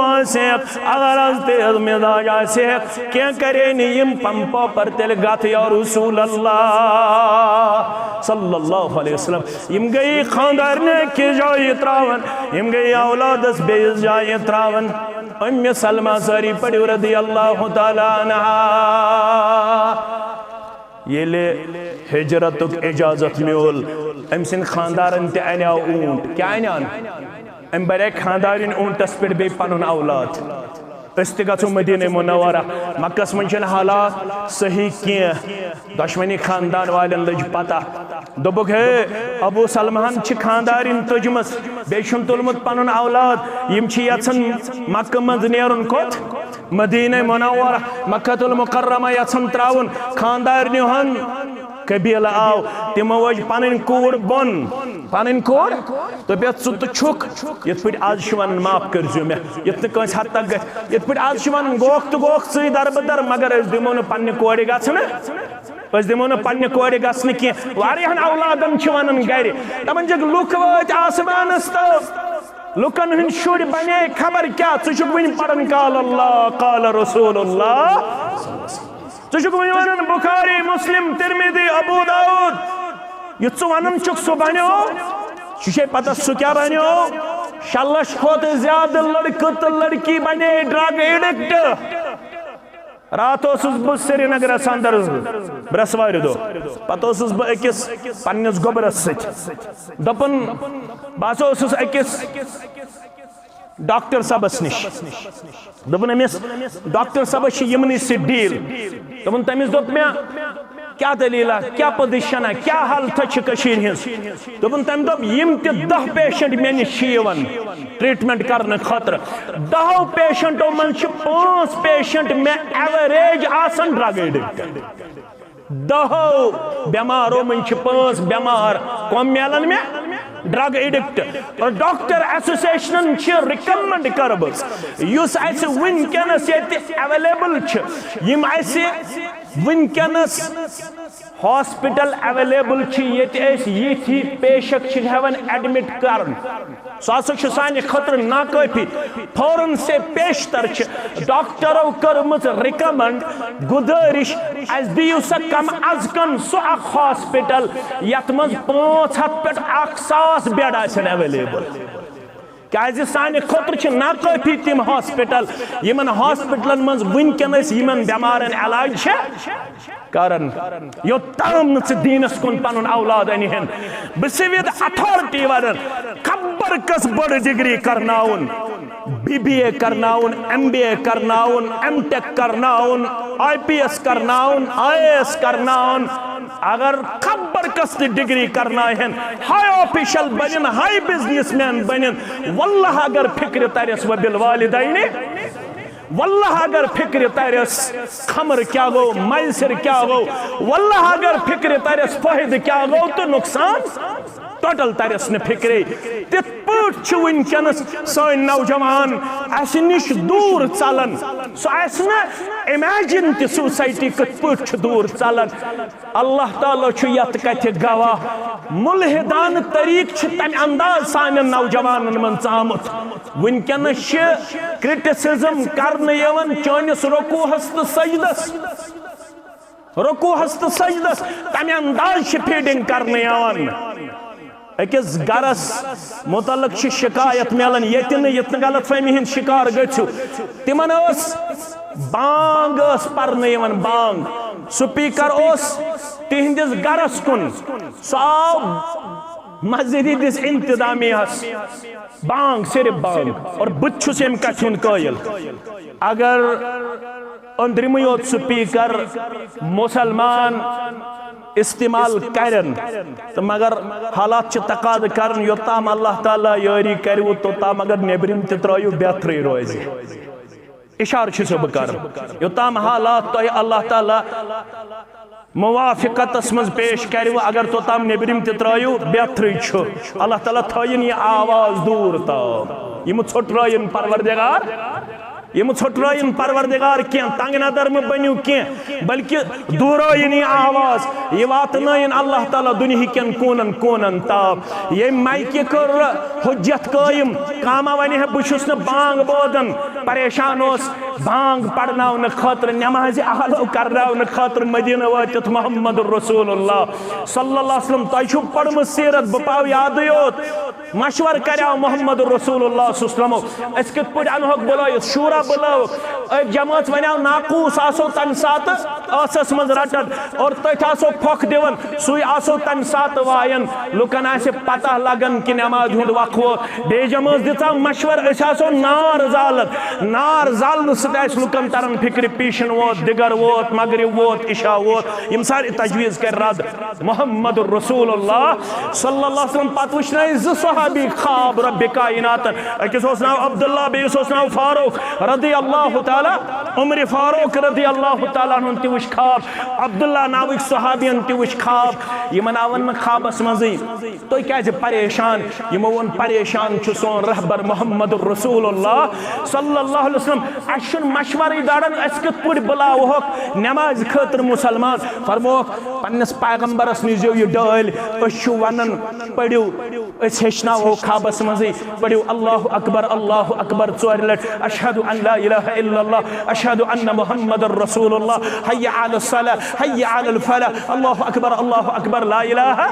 अगर हज तेज मिजाज आसे क्या करे नियम पंपो पर तेल गथ या रसूल अल्लाह सल्लल्लाहु अलैहि वसल्लम यम गई खानदार ने के जाय त्रावन यम गई औलादस बेज जाय त्रावन उम्मे सलमा सारी पड़ी रज़ियल्लाहु तआला अन्हा येले हिजरतुक इजाजत म्योल अम सिन खानदारन ते अनाव ऊंट क्या अनान अम बरे खानदारिन ऊंटस पे बे पनुन औलाद अस्त गो मदीना मुनव्वरा मक्कस मन हालात सही कह दुश्मनी खानदान वालन लज पता दोबुक हे अबू सलमान खानदारिन तजमस बे तुलमुत पनुन औलाद यम यन मक्क मज नेरुन कोत मदीना मुनव्वरा मक्कतुल मुकर्रमा यन त्राउन खानदारिन हन कबीला आव तिमो वज पन कूर बन पन कूर तो पे तो छुक ये आज माफ कर मे ये हद तक ग पे आज गोख तो गोख सी दरबदर मगर दिमो न पन्ने कोड़ गन दिमो न पन्ने कोड़ गन कह औलादन वन गर तमन जग लुक वत आसमानस तो लुकन हंद शुर बने खबर क्या वन पढ़न काल अल्लाह काल रसूलुल्लाह वन बुखारी मुस्लिम तिरमिज़ी अबू दाऊद यु वन सह बनो ये पता सह क्या बनो 6 लाख खोत ज्यादा लड़के तो लड़की बने ड्रग एडिक्ट रात बह श्रीनगर अंदर ब्रसवार दो पत बह अकिस पन्निस गोबरस सपन बस अकिस डॉक्टर सबस निश दोपन अमिस डॉक्टर सबस यमन से डील दोपन तमिस दोप मे क्या दलीला क्या पोजिशन क्या हालत हज दोपन तम दोप यम ते 10 पेशेंट मे निश ट्रीटमेंट करने खतर 10 पेशेंटों मन 5 पेशेंट मे एवरेज आसन ड्रग एडिक्ट 10 बेमारों मन 5 बेमार कम मिलन में ड्रग एडिक्ट और डॉक्टर एसोसिएशन रिकमेंड करबस युस ऐसे वनकनस अवेलेबल यम ऐसे वनकनस हॉस्पिटल अवेलेबल ये पेशक हेवन एडमिट कर सह सानि खतर नाकाफी फौरन से पेशतर डॉक्टरों कर्म रिकमेंड गुजारिश अस दियो सा कम अज कम सह हॉस्पिटल यथ मज 500 पे 1,000 बेड आसन अवेलेबल क्या सानि खतर नाकाफी तम हॉस्पिटल यमन हॉस्पिटलन मज वनकनस यमन बेमारन इलाज करन योत्ताम दीनस कुन पनुन औलाद अनिहन बसिविद अथॉरिटी वन खबर कस बड़ डिग्री करनाउन BBA करनाउन MBA करनाउन MTech करनाउन IPS करनाउन IAS करनाउन अगर खबर कस डिग्री करना है हाई ऑफिशियल बन हाई बिजनेसमैन बन वल्लाह अगर फिक्र तरस वबिल वालिदैन वल्लाह अगर फिक्र तरस खमर क्या गो मैसर क्या गो वल्लाह अगर फिक्र तरस फायद क्या गो तो नुकसान टोटल तरस न फिक्रे तित पट वनकस सन नौजवान अस निश दूर चलान सह इमेजिन त सोसाइटी कत पट दूर चलान अल्लाह ताला यत कथ गवाह मुल्हिदान तरीक तम अंदाज सान नौजवान मन आमुत वनकस क्रिटिसिज्म करने चनिस रुकूहस तो सजदस तम अंदाज फीडिंग करने अकिस गरस मुतलक शिकायत मिलान ये गलत फहमी हंद शिकार गु तिमन बांग पर्ने बांग स्पीकर तिहंदिस गरस कुन सह मस्जिद इंतजामियास बांग सिर्फ बांग और बुछुस अम कथ कायल अगर अंदरम योत स्पीकर मुसलमान इस्तेमाल करन तो मगर हालात तकाद कर योताम अल्लाह ताला यारी करू तोताम अगर नेबरिम त्रयु बेहतरी रोज इशार बह कर योताम हालात तो अल्लाह ताला मुवाफिकतस मज पेश करू अगर तोताम नेबरिम त्रयु बेहतरी अल्लाह ताला थयन यह आवाज दूर ताम यम छोट्रायन परवरदिगार यम छोट्रायन परवरदिगार क्या तंग नदर में बनियो क्या बल्कि दूरायन यह आवाज यह वातनायन अल्लाह ताला दुनिया कन कोनन कोनन ताब ये माइक कर हुज्जत कायम कामा वने है बुशुस न बांग बोदन परेशान ओस बांग पढ़नावन खतर नमाज आहलो करनावन खतर मदीना वातित मोहम्मद रसूलुल्लाह सल्लल्लाहु अलैहि वसल्लम तय छु पढ़म सीरत बपाव याद योत मशवर करयाव मोहम्मद रसूलुल्लाह सल्लल्लाहु अलैहि वसल्लम अस कित पड़ अनहक बुलाय शूरा बुलाव एक जमात वनाव नाकूस आसो तम सात आसस मज रटन और तथ आसो फोख दिवन सुई आसो तम सात वायन लुकन आसे पता लगन कि नमाज हुंद वक्त वो बे जमात दिता मशवर अस आसो नार जालन सत लुकन तरन फिक्र पीशन वोत दिगर वोत मगरिब वोत इशा वोत यम सारे तजवीज कर रद मोहम्मद रसूलुल्लाह सल्लल्लाहु अलैहि वसल्लम पत वुचनाय ज सहाबी खाब रब कायनात अकिस ओस नाव अब्दुल्लाह बेस ओस नाव फारूक रदी अल्लाह ताला उमर फारूक रदी अल्लाह ताला हुन ति वुच खाब अब्दुल्लाह नाविक सहाबियन ति वुच खाब यमन आवन खाबस मजी तो क्या परेशान यमो वन परेशान छु सोन रहबर मोहम्मद रसूलुल्लाह सल्लल्लाहु अलैहि वसल्लम अशन मशवरे दड़न अस कित पड़ बुलावोक नमाज खतर मुसलमान फरमोक पन्नस पैगंबरस निजो ये डल अश वनन पड़ियो अस हेचनावो खाबस मजी पड़ियो अल्लाहु अकबर 4 लट अशहदु अन ला इलाहा इल्लल्लाह अशहदु अन्न मुहम्मदर रसूलुल्लाह हय्या अलस सलाह हय्या अलल फलाह अल्लाहु अकबर ला इलाहा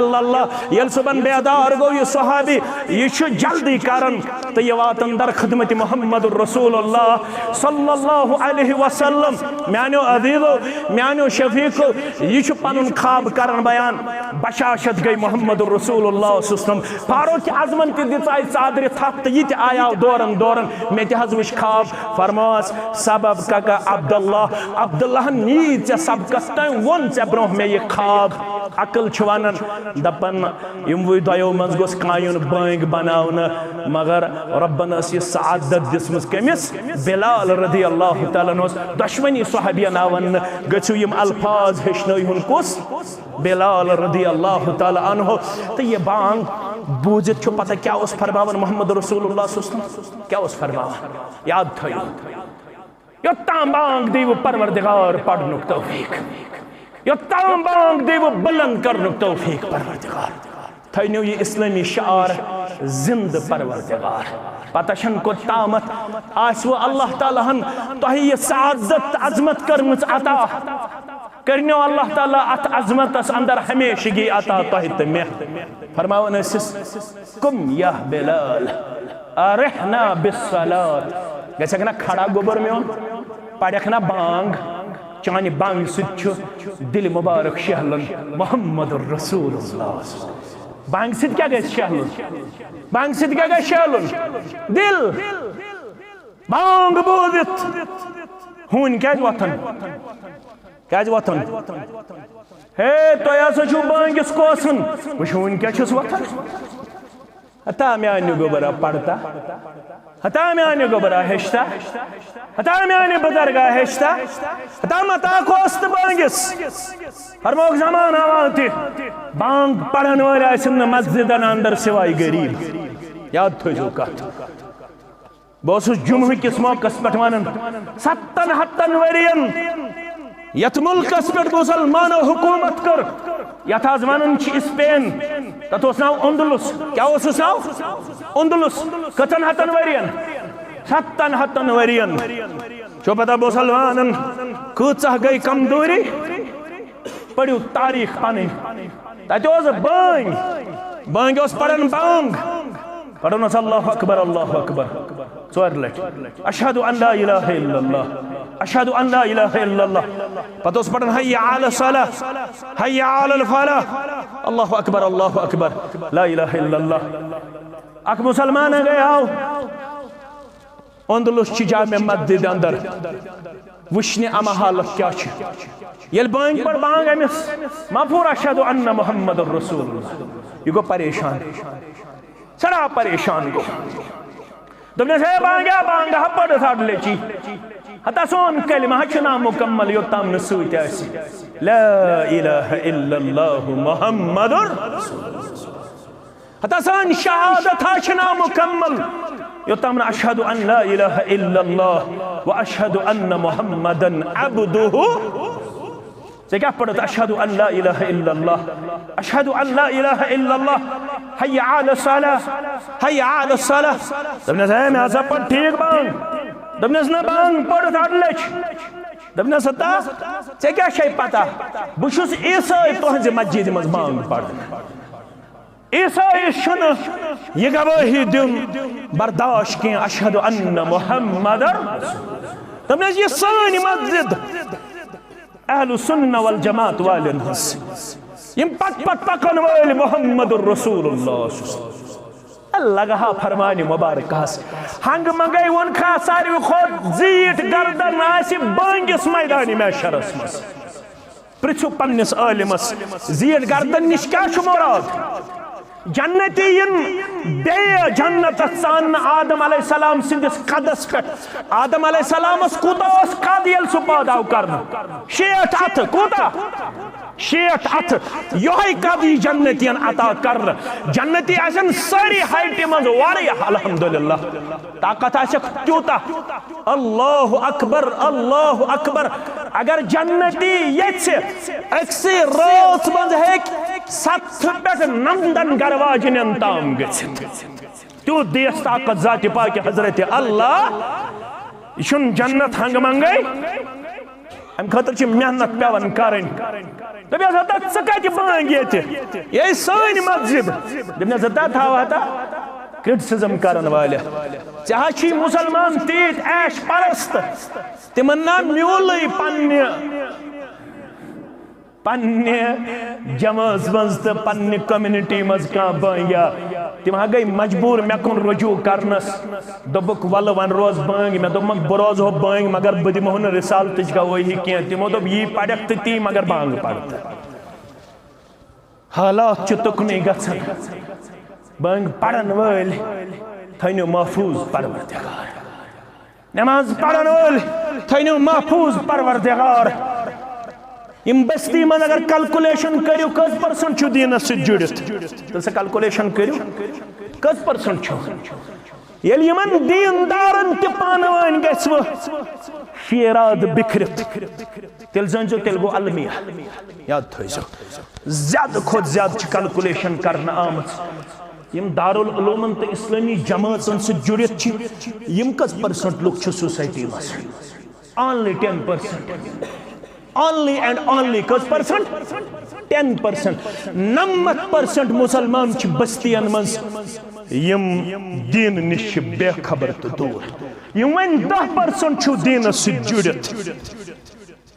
इल्लल्लाह यल सुबन बेदार गो ये सहाबी ये छु जल्दी करन तो ये वातन दर खिदमत मुहम्मदुर रसूलुल्लाह सल्लल्लाहु अलैहि वसल्लम म्यानो अजीजो म्यानो शफीको ये छु पनुन खाब करन बयान बशाशत गई मुहम्मदुर रसूलुल्लाह सल्लल्लाहु अलैहि वसल्लम फारूक आजमन ते दिताय चादर थप ये आया दौरन मे ते हज वुच खाब फरमास सबब का अब्दुल्लाह नीच सबकस तम वोन ऐ ब्रोह मे ये खाब अकल वनान दपन यमो दो मज गोस कायुन बांग बनावन मगर रब्बन यह सआदत दिसमस कमिस बिलाल रदी अल्लाह ताला दुश्मनी सहाबियन आवन गु यम अल्फाज हेचन कुस बिलाल रदी अल्लाह ताला अन्हो तो ये बांग बूजित पता क्या फरमावन मोहम्मद रसूलुल्लाह क्या फरमावन याद थो योत्ताम बांग दीव परवरदिगार पढ़नुक तौफीक योत्ताम बांग दीव बुलंद करनुक तौफीक परवरदिगार थयनो ये इस्लामी शार जिंद परवरदिगार पता छन को तामत आसव अल्लाह ताला हन तो ये सआदत अजमत करमच अता करनो अल्लाह ताला अत अजमतस अंदर हमेशगी अता तो मे फरमावन कुम या बिलाल अरहना बिस्सलात गसक ना खड़ा गोबर में पड़क ना बांग चानि बांग सत दिल मुबारक शहलन मोहम्मद रसूलुल्लाह बांग सत क्या गस शहलन बांग सत क्या गस शहलन दिल बांग बोदित हुन क्या वतन हे तो यसा छु बांगिस कोसन वुन क्या वतन हता म्यान गोबरा पड़ता हता म्यान गोबरा हेचता हता म्यान बुजुर्गा हेचता हता मता कोस्त बांगिस हर मोक जमान आवान बांग पढ़न वाले आसन मस्जिदन अंदर सिवाय गरीब याद थो कत बहुत जुम्मे किस मौकस पे वन 70 वरियन यथ मुल्कस पे मुसलमानो हुकूमत कर यथ आज वन स्पेन तथ नाव अंदुलुस क्या नाव अंदुलुस कतन हतन वरियन 70 वरियन चो पता मुसलमानन कूचा गई कमजोरी पढ़ू तारीख पानी तत बांग पढ़न बांग पढ़न अल्लाहु अकबर चोर लट अशहदु अन ला इलाहा इल्लल्लाह अशहदु अन ला इलाहा इल्लल्लाह पत पढ़न हय्या अला सलाह हय्या अल फलाह अल्लाहु अकबर ला इलाहा इल्लल्लाह अक मुसलमान गए आओ अंदुलुस जामे मस्जिद अंदर वुश्ने अमा हालत क्या ये बांग पढ़ बांग अमिस मफूर अशहदु अन्न मुहम्मदुर रसूलुल्लाह ये गो परेशान सड़ा परेशान गो दुनिया से बांगा पढ़ साडले ची हता सोन कलिमा हचना मुकम्मल योताम नसूत आसी ला इलाहा इल्लल्लाह मुहम्मदुर हता सोन शहादत हचना मुकम्मल योताम अशहदु अन ला इलाहा इल्लल्लाह व अशहदु अन्न मुहम्मदन अब्दुहु से क्या पढ़त अशहदु अन ला इलाहा इल्लल्लाह अशहदु अन ला इलाहा इल्लल्लाह हय्या अला सलाह हय्या अला सलाह दबने से मैं आजा पढ़ ठीक बांग दबने से ना बांग पढ़ साडलेच दबने सता से क्या शय पता बुशुस ईसाई तोहंज मस्जिद मज बांग पढ़ ईसाई शुन ये गवाही दिन बर्दाश्त के अशहदु अन्न मुहम्मदर दबने ये सानी मस्जिद अहलु सुन्ना वल जमात वाले यम पकन वाले मुहम्मदुर रसूलुल्लाह अल्लाह का फरमानी मुबारक हंग मंगई वन खा सारी खोद जीट गर्दन आसि बांगिस मैदानी मैशरस मस पृछु पन्निस आलिमस जीट गर्दन निश क्या मुराद जन्नतीन बे जन्नत सान आदम अलैहिस्सलाम सिंदिस कदस पे आदम अलैहिस्सलामस कुतास कादियल सुपादाव करन 60 अथ कुता 60 अथ योई कदी जन्नतियन अता कर जन्नती आसन सारी हाइट मज वारी अल्हम्दुलिल्लाह ताकत आसे त्यूता अल्लाहु अकबर अगर जन्नती यसे अक्से रात मज है 7 पे नंदन गरवाजन ताम गछित त्यो देश ताकत जाति पाक हजरत अल्लाह इशुन जन्नत हंग मंगई अम खतर छ मेहनत पेवन करन तबे सता सकाति बांग ये सानी मस्जिद दबने सता थावता क्रिटिसिज्म करन वाले चाह छी मुसलमान तीत ऐश परस्त तिमन्ना म्यूलई पन्ने जमात मज तो पन्ने कम्युनिटी मज का बांग्या तिम गई मजबूर मे कुन रुजू करनस दोबुक वल वन रोज बांग मे दोमक बरोज हो बांग मगर बह दिमो न रिसालत गवाही कह तिमो दोप यी पढ़क तो ती मगर बांग पढ़त हालात तुकने गछन बांग पढ़न वल थैनो महफूज परवरदिगार नमाज पढ़न वल थैनो महफूज परवरदिगार इम बस्ती मन अगर कैलकुलेशन करियो कस परसेंट छु दीनस से जुड़ित तो से कैलकुलेशन करियो कस परसेंट छु येल यमन दीनदारन ते पानवन गसव शेराद बिखरत तेल जंजो तेल गो अलमिया याद थइसो ज्यादा खोद ज्यादा छु कैलकुलेशन करना आमत यम दारुल उलूमन ते इस्लामी जमातन से जुड़ित छि यम कस परसेंट लोग छु सोसाइटी मस ओनली 10% only and only कस परसेंट 10% 90% मुसलमान च बस्तियन मज यम दीन निश बेखबर तो दूर यम वन 10% छु दीन से जुड़ित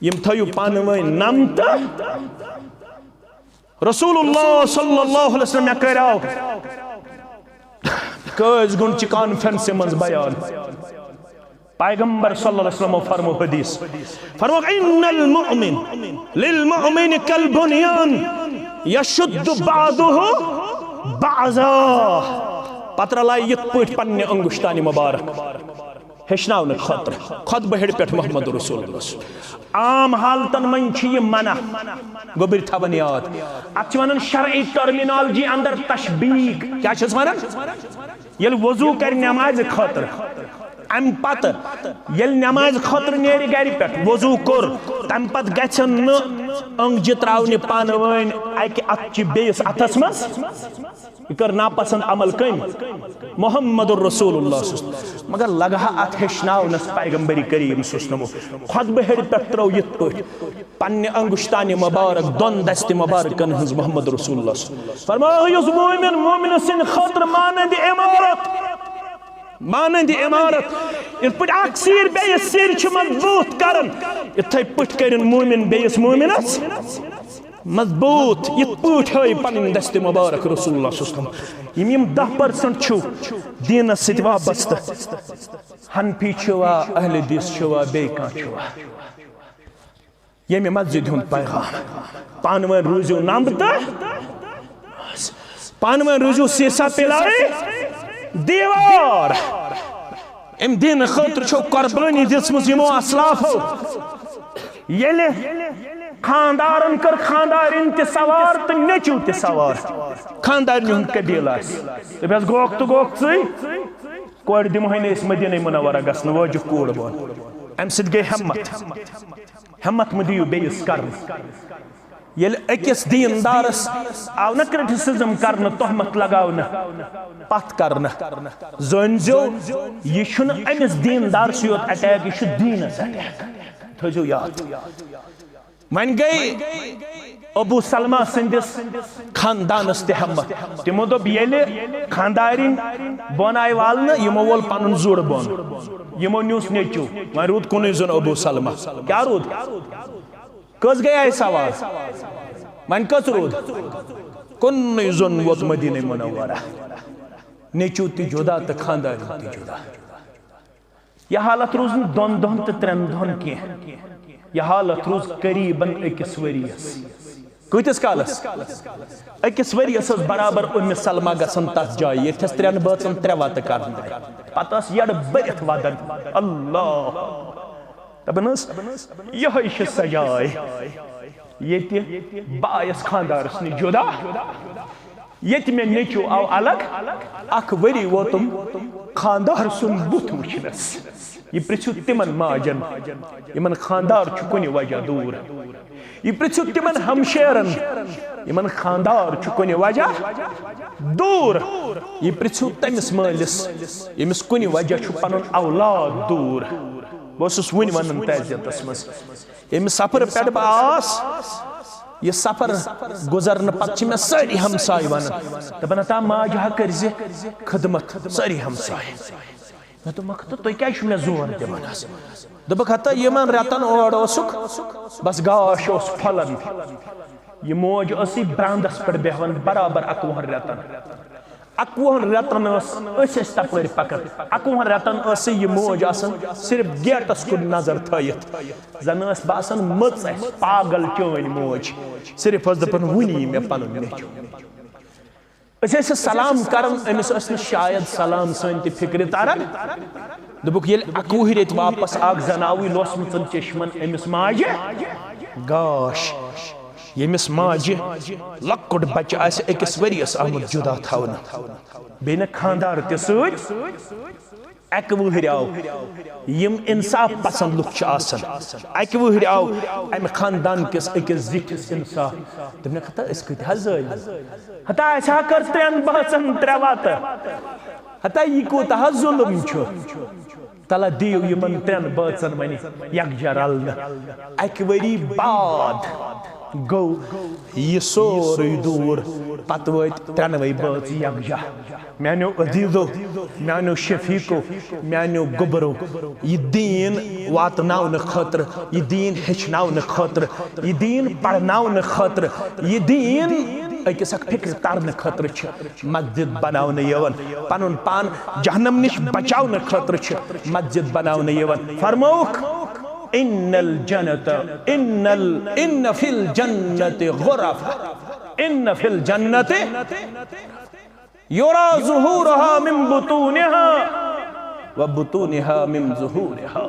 यम थयु पानवय नमत रसूलुल्लाह सल्लल्लाहु अलैहि वसल्लम कराव कज गुण च कॉन्फ्रेंस मज बयान पैगंबर सल्लल्लाहु अलैहि वसल्लम फरमो हदीस फरमो इन्नल मुमिन लिल मुमिन कल बुनियान यशुद्दु बादुहु बाज़ा पत्र लाई यत पट पन्ने अंगुश्तानी मुबारक हेचनावन खतर खुतबह हेड़ पे मोहम्मद रसूलुल्लाह आम हालतन मन मना गोबर थवन याद अत वन शरई टर्मिनोलॉजी अंदर तशबीक क्या वन ये वजू कर नमाज खतर अम पत ये नमाज खतर नेर गर पे वजू कोर तम पत गन अंगजि त्रावन पान वन अक अत बेस अथस मज यह कर नापसंद अमल कम मोहम्मद रसूलुल्लाह मगर लगा अत हेचनावनस पैगंबरी करीम सुस्नमो खुतबह हेड़ पे त्रो ये पन्ने अंगुश्तान मुबारक दोन दस्त मुबारकन हज मोहम्मद रसूलुल्लाह फरमाया मोमिन मोमिन सिन खतर मानंद इमारत इत पे सिर बेस सिर मजबूत कर इथे पे कर मोमिन बेस मोमिनस मजबूत इत पे पन दस्त मुबारक रसूलुल्लाह यम 10% दीनस सत वाबस्त हनफी अहल हदीस बे ये मस्जिद हुंद पैगाम पान वन रूजू नंब तो पान वन रूजू सीसा पिलाए दीवार अम दिन खतर कुर्बानी दिसमस यमो असलाफो येले खानदारन कर खानदारिन ते सवार तो नेचू ते सवार खानदारिन हुंद कबील तो गोक तो गोक कोर दिमोहन मदीना मुनव्वरा गसन वजु कूड़ बोन अम सत गई हिम्मत मदियु बेस कर अकिस दीनदारस आव न क्रिटिसिज्म कर तोहमत लगावन पत कर जो यह अमिस दीनदार योत अटैक यह दीनस अटैक थो याद वन गई अबू सलमा संदिस खानदानस हिम्मत तमो दोप खानदारिन बोन आय वाल यमो वोल पन जुड़ बोन यमो न्यूस नेचू वन रूद कुन जोन अबू सलमा क्या रूद कस गए सवाल वन कस रूद कुन जोन वोत मदीना मुनव्वरा नेचू ति जुदा तो खानदारिन ति जुदा यह हालत रोज दोन दोन तो त्रेन दोन कह यह हालत रोज करीबन अकिस वरियस कतिस कालस अकिस वरियस बराबर उम्मे सलमा गसन तथ जाय ये त्रेन बचन त्रे वत कर पत यड़ बरित वदन अल्लाह दपनस यह सजाय ये बायस खानदारस नि जुदा ये मे नेचू आव अलग अख वरी वोतुम खानदार सुन बुत वुचनस यह पृथ्यु तिमन माजन यमन खानदार कुन वजह दूर यह पृथ्यु तिमन हमशेरन यमन खानदार कुन वजह दूर यह पृथ्यु तमिस मालिस यमिस कुन वजह पन औलाद दूर बस वन वन तजियतस मज यम सफर पे आस यह सफर गुजरन पे मे सारी हमसाय वन दपान ता माजा कर खदमत सारी हमसाय मे दोपक तो तुम क्या मे जोर दिवान दोपक हता यमन रेतन ओर बस गाश फलन यह मोज ब्रांदस पे बेहन बराबर 11 रेतन 11 रेतन तपर पकन 11 रेतन यह मोज सिर्फ गेटस कुन नजर थयत जन बासान मच पागल चन मोज सिर्फ दपन वनी मे पन नेचू सलाम कर शायद सलाम सन त फिक्र तरन दोपक ये 11 रेत वापस जनाव लोसम चश्मन अमिस माजे गाश यमिस माजे लकुट बच्चे अकिस वरियस आमुत जुदा थवन बे न खानदार ते अक वहर आव यम इंसाफ पसंद लुक अक वहर आव अम खानदान किस अकिस जिठिस इंसाफ तमने कथा कत हता कर त्रेन बहसन त्रे वत हता यह कूता जुल्म तला दियो यमन त्रेन बहसन वन यकजा रलन अक वरी बाद गो यह सोरे दूर पत वत त्रेनवे बच यकजा मानो अदीदो मानो शफीको मानो गुबरो यह दीन वातनावन खतर यह दीन हेचनावन खतर यह दीन पढ़नावन खतर यह दीन अकिस फिक्र तरन खतर मस्जिद बनावन यवन पनुन पान जहन्नम निश बचावन खतर मस्जिद बनावन यवन फरमौक इन्नल जन्नत इन फिल जन्नति गुरफा इन फिल जन्नति युरा ज़ुहूरहा मिन बुतूनिहा व बुतूनिहा मिन ज़ुहूरिहा।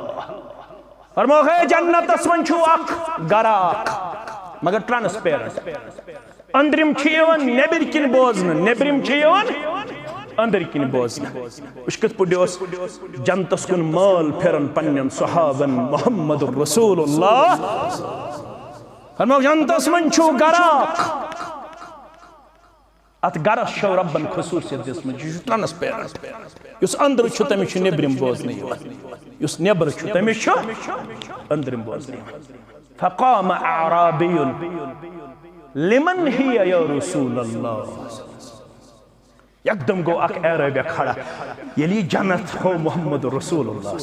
फरमाओ है जन्नतस मन छु अख गराक मगर ट्रांसपेरेंट अंदरिम छु यवन नेबर किन बोजन नेबरिम छु यवन अंदर किन बोजन। उश्कत पुडियोस जन्नतस कुन माल फेरन पन्नन सहाबन मुहम्मदुर रसूलुल्लाह। फरमाओ जन्नतस मन छु गराक अत गरस शो रब्बन खसूसियत दिसमत यह ट्रांसपेरेंट युस अंदर छु तमिस छु नेबरिम बोजन युस नेबर छु तमिस छु अंदरिम बोजन। फक़ाम अअराबियुन लिमन हिया या रसूलल्लाह। एकदम गो अक अरब खड़ा यली जन्नत हो मुहम्मद रसूलुल्लाह।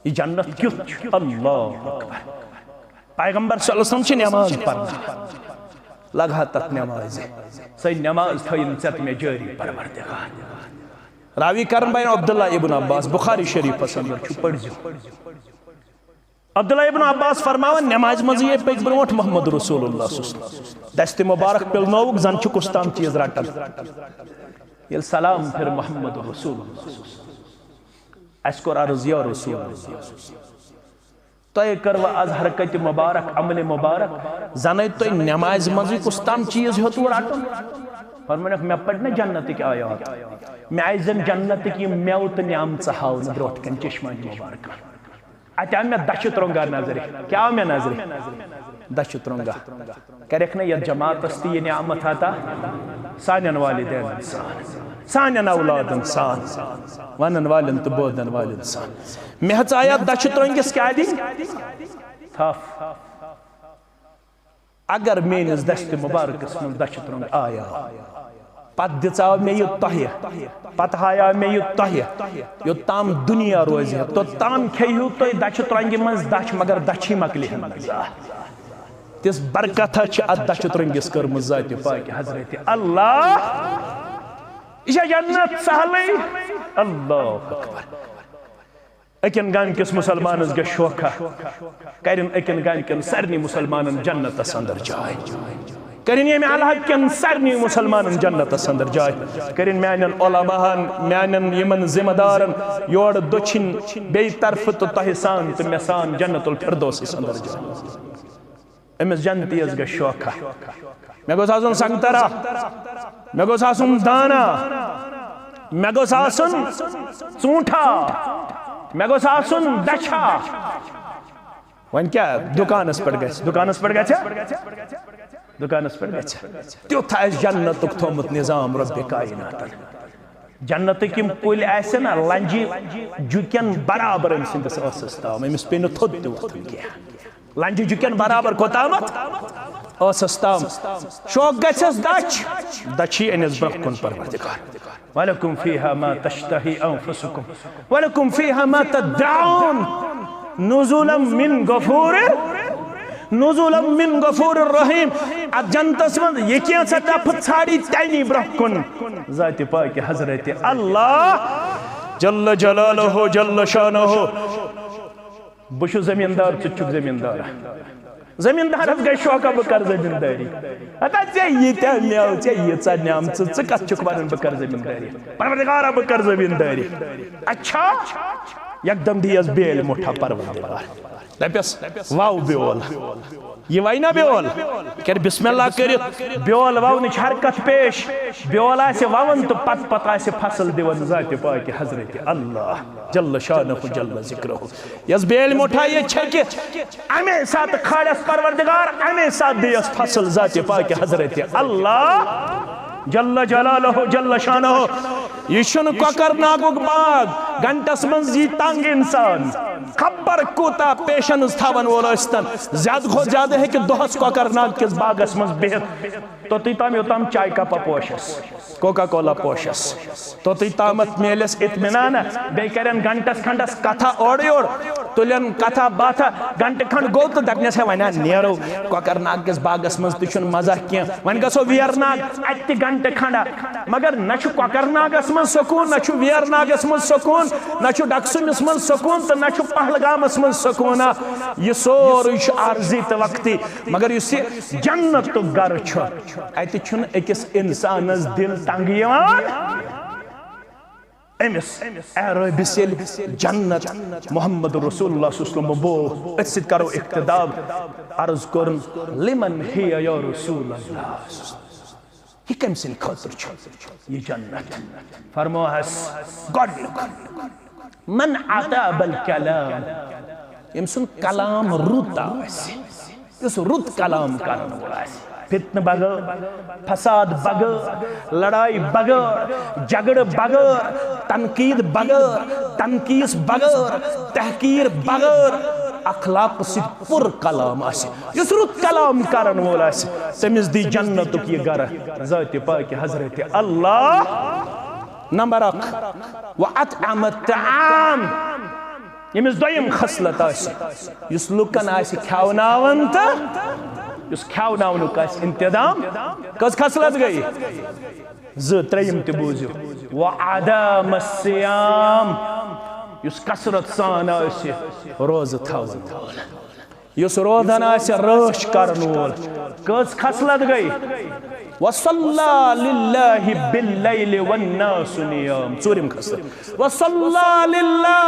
ये जन्नत क्युत अल्लाह अकबर। पैगंबर सल्लल्लाहु अलैहि वसल्लम छ नमाज पढ़ना लगा तक नमाज सही नमाज थइन चत में जारी परवरदिगार। रावी करन भाई अब्दुल्ला इब्न अब्बास बुखारी शरीफ अंदर छु पढ़जो। अब्दुल्ला इब्न अब्बास फरमावन नमाज मज ये पे ब्रोट मुहम्मद रसूलुल्लाह दस्त मुबारक पिल नोक जन छु कुस्ताम चीज रटन ये सलाम फिर मुहम्मद रसूलुल्लाह अस्कर अर्ज या रसूलुल्लाह तय करव आज हरकत मुबारक अमल मुबारक जन तो नमाज मज कुस्ताम चीज हो तो रटन फरमानक मैं पढ़ना जन्नत की आयात मैं आइजन जन्नत की मेव तो न्याम हाव ब्रोट कन चश्मा मुबारक अत्या मैं दश त्रोंगा नजर क्या मैं नजर दश त्रोंगा करक न यह जमात अस्ती ये नियामत आता सानन वालिदैन सानन औलादन सान वनन वालन तो बोदन वालिन सान मैं आया दश त्रोंगिस क्या दी थफ अगर मेनिस दस्त मुबारकस में दश त्रोंग आया पत दिचाव मे यह तह पत हाया मे यह तह योताम दुनिया रोज तो ताम खेयू तो दच त्रोंगि मज दच मगर दछी मकली तिस बरकत अत दच त्रोंगिस कर्म जात पाक हजरत अल्लाह यह जन्नत सहले अल्लाह अकबर। अकन गान किस मुसलमान गे शोखा करिन अकन गान किन सरनी मुसलमान जन्नत अंदर जाए करिन ये अल्लाह कन सरनी मुसलमान जन्नत अंदर जाए करिन म्यानन उलमाहन म्यानन यमन जिम्मेदारन योड़ दक्षिण बे तरफ तो तहसान तो मेसान जन्नतुल फिरदौस अंदर जाए अमिस जन्नती गे शोखा मे गोस आसुन संगतरा मे गोस आसुन दाना मे गोस आसुन चूंठा मे गोस आसुन दछा वन क्या दुकानस पर गए दुकानस पर गए दुकानस पर गए त्युथ जन्नत थोमुत निजाम रब्बे कायनात जन्नत किम पुल आसे ना लंजी जुकन बराबर अमिस असस्ताम अमिस पे न थोद वथन क्या लंजी जुकन बराबर कोतामत असस्ताम शौक गछस दच दछी अनिस ब्रकुन परवरदिगार वलकुम फीहा मा तश्तही अनफुसुकुम वलकुम फीहा मा तदउन नुजुलम मिन गफूर रहीम जन्नतस मन ये क्या तफ छाड़ी तनी ब्रकुन जात पाक हजरत अल्लाह जल्ल जलालहु जल्ल शानहु बुशु जमींदार चुचुक जमींदार जमींदार गई शौका बह कर जमींदारी अता ये मेव ये न्याम कत चुक वन बह कर जमींदारी परवरदिगार बह कर जमींदारी अच्छा एकदम दियस बेल मुठा परवरदिगार दपस वाव बेल ये वाइना बेल कर बिस्मिल्लाह कर बेल वावन हरकत पेश बेल आसे वावन तो पत आसे फसल दिवन जात पाक हजरत अल्लाह जल्ल शानहु जल्ल जिक्रुहु यस बेल मुठा ये छके अमे साथ खाड़स परवरदिगार अमे साथ दियस फसल जात पाक हजरत अल्लाह जल्ल जलालहु जल्ल शानहु यह कोकर नागुक बाग घंटस मज यी तंग इंसान खबर कूता पेशेंस थवन वोल ज्यादा खो ज्यादा है कि दोहस कोकर नाग किस बागस मज बिहत तोती ताम योताम चाय cup पोशस Coca Cola पोशस तोती Tamat Malus इत्मीनान बे करन घंटस खंडस कथा ओड़ ओड़ तुलन कथा बाथा घंटे खंड गो तो दपनस है वना नेरो कोकर नाग किस बागस मज तुछन मजा किया वन गसो वियर नाग अति घंटे खंडा मगर नछु कोकर नागस मज सुकून नछु वियर नागस मज सुकून नछु डक्सुमिस मज सुकून तो नछु पहलगामस मज सुकून ये सोर आर्जी तो वक्ति मगर युस जन्नत तो गर अत अकिस इंसानस दिल तंग अमिस अरबिस जन्नत मोहम्मद रसूलुल्लाह सल्लल्लाहु अलैहि वसल्लम बोल अत करो इक्तदाब अर्ज कर लिमन हिया या रसूलल्लाह ये कम सिन खतर ये जन्नत फरमाहस गॉड मन अताबल कलाम यमसुन कलाम रुत इस रुत कलाम करन वाला फितन बगैर फसाद बगैर लड़ाई बगैर झगड़ बगैर तनकीद बगैर तनकीस बगैर तहकीर बगैर अखलाक से पुर कलाम इस रुत कलाम करन वोल तमिस दी जन्नतुक ये गर ज़ात पाक हजरत अल्लाह नंबर 1 व अतअम तआम यमिस दोयम खसलत युस लुकन खावनावन त युस खावनावनुक इंतजाम कस खसलत गई त्रेयम त बूझो व अदम सियाम युस कसरत सान रोज थवन युस रोदन रश करन वोल कस खसलत गई वसल्ला लिल्लाहि बिल्लैलि वन्नासु नियाम चूरिम खसलत वसल्ला लिल्लाह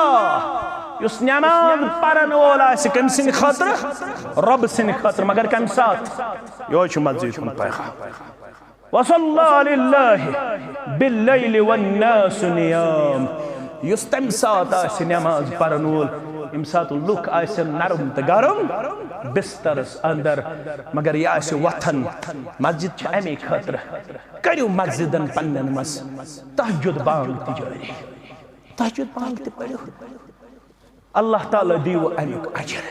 युस नमाज परन वोल कम सिन खतर रब सिन खतर मगर कम साथ यो मस्जिद हुन पैगाम वसल्ला लिल्लाहि बिल्लैलि वन्नासु नियाम युस तम साथ नमाज परन वोल यम साथ लुक नरम तो गरम बिस्तरस अंदर मगर यह वथन मस्जिद अमे खतर करू मस्जिदन पन्न मस तहज्जुद बांग जारी तहज्जुद बांग पढ़ो अल्लाह ताला दीव अमुक अजर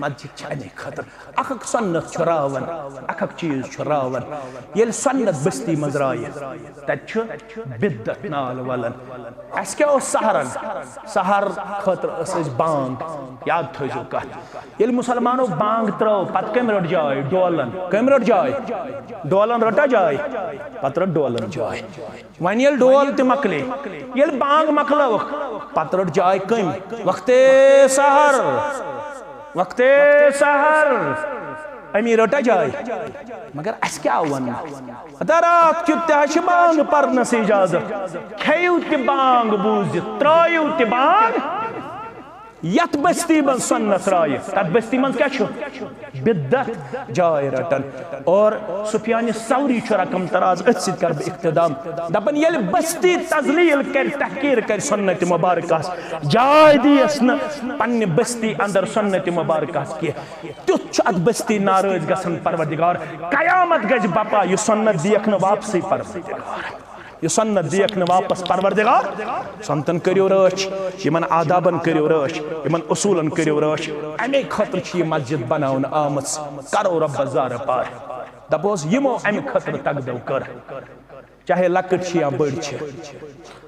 मस्जिद अमे खतर अख सन्नत रावन अख चीज रावन ये सन्नत बस्ती मज राय तत बिद्दत नाल वलन अस क्या सहरन सहर खतर बांग याद थो कत ये मुसलमानो बांग त्रो पत कम रट जाय डोलन कम रट जाय डोलन रटा जाय पत रट डोलन जाय वन ये डोल त मकले ये बांग मकलो पत रट जाय कम वक्ते सहर अमी रटा जाय मगर अस क्या वन रात क्युत बांग परन से इजाजत खेयु त बांग बूझ त्रयु त बांग यत बस्ती मन सन्नत राय तत बस्ती मन क्या बिद्दत जाय रटन और सुफियान सौरी रकम तराज अथ सत कर इख्तिदाम दपन ये बस्ती तजलील कर तहकीर कर सुन्नत मुबारक जाय दियस न पन्ने बस्ती अंदर सुन्नत मुबारक की तुत अत बस्ती नाराज गसन परवरदिगार कयामत गज बपा यह सुन्नत दियक न वापसी परवरदिगार यह सुन्नत दियक न वापस परवरदिगार संतन करियो रश यमन आदाबन करियो रश यमन उसूलन करियो रश अमे खतर छ मस्जिद बनावन आमत करो रब जार पार दपोस यमो अमे खतर तगदो कर चाहे लकट छ या बड़ छ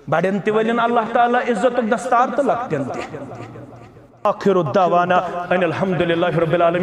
बड़न त वलिन अल्लाह ताला इज्जत दस्तार त लकटन त आखिर दावाना अनिल हम्दुलिल्लाहि रब्बिल आलमीन।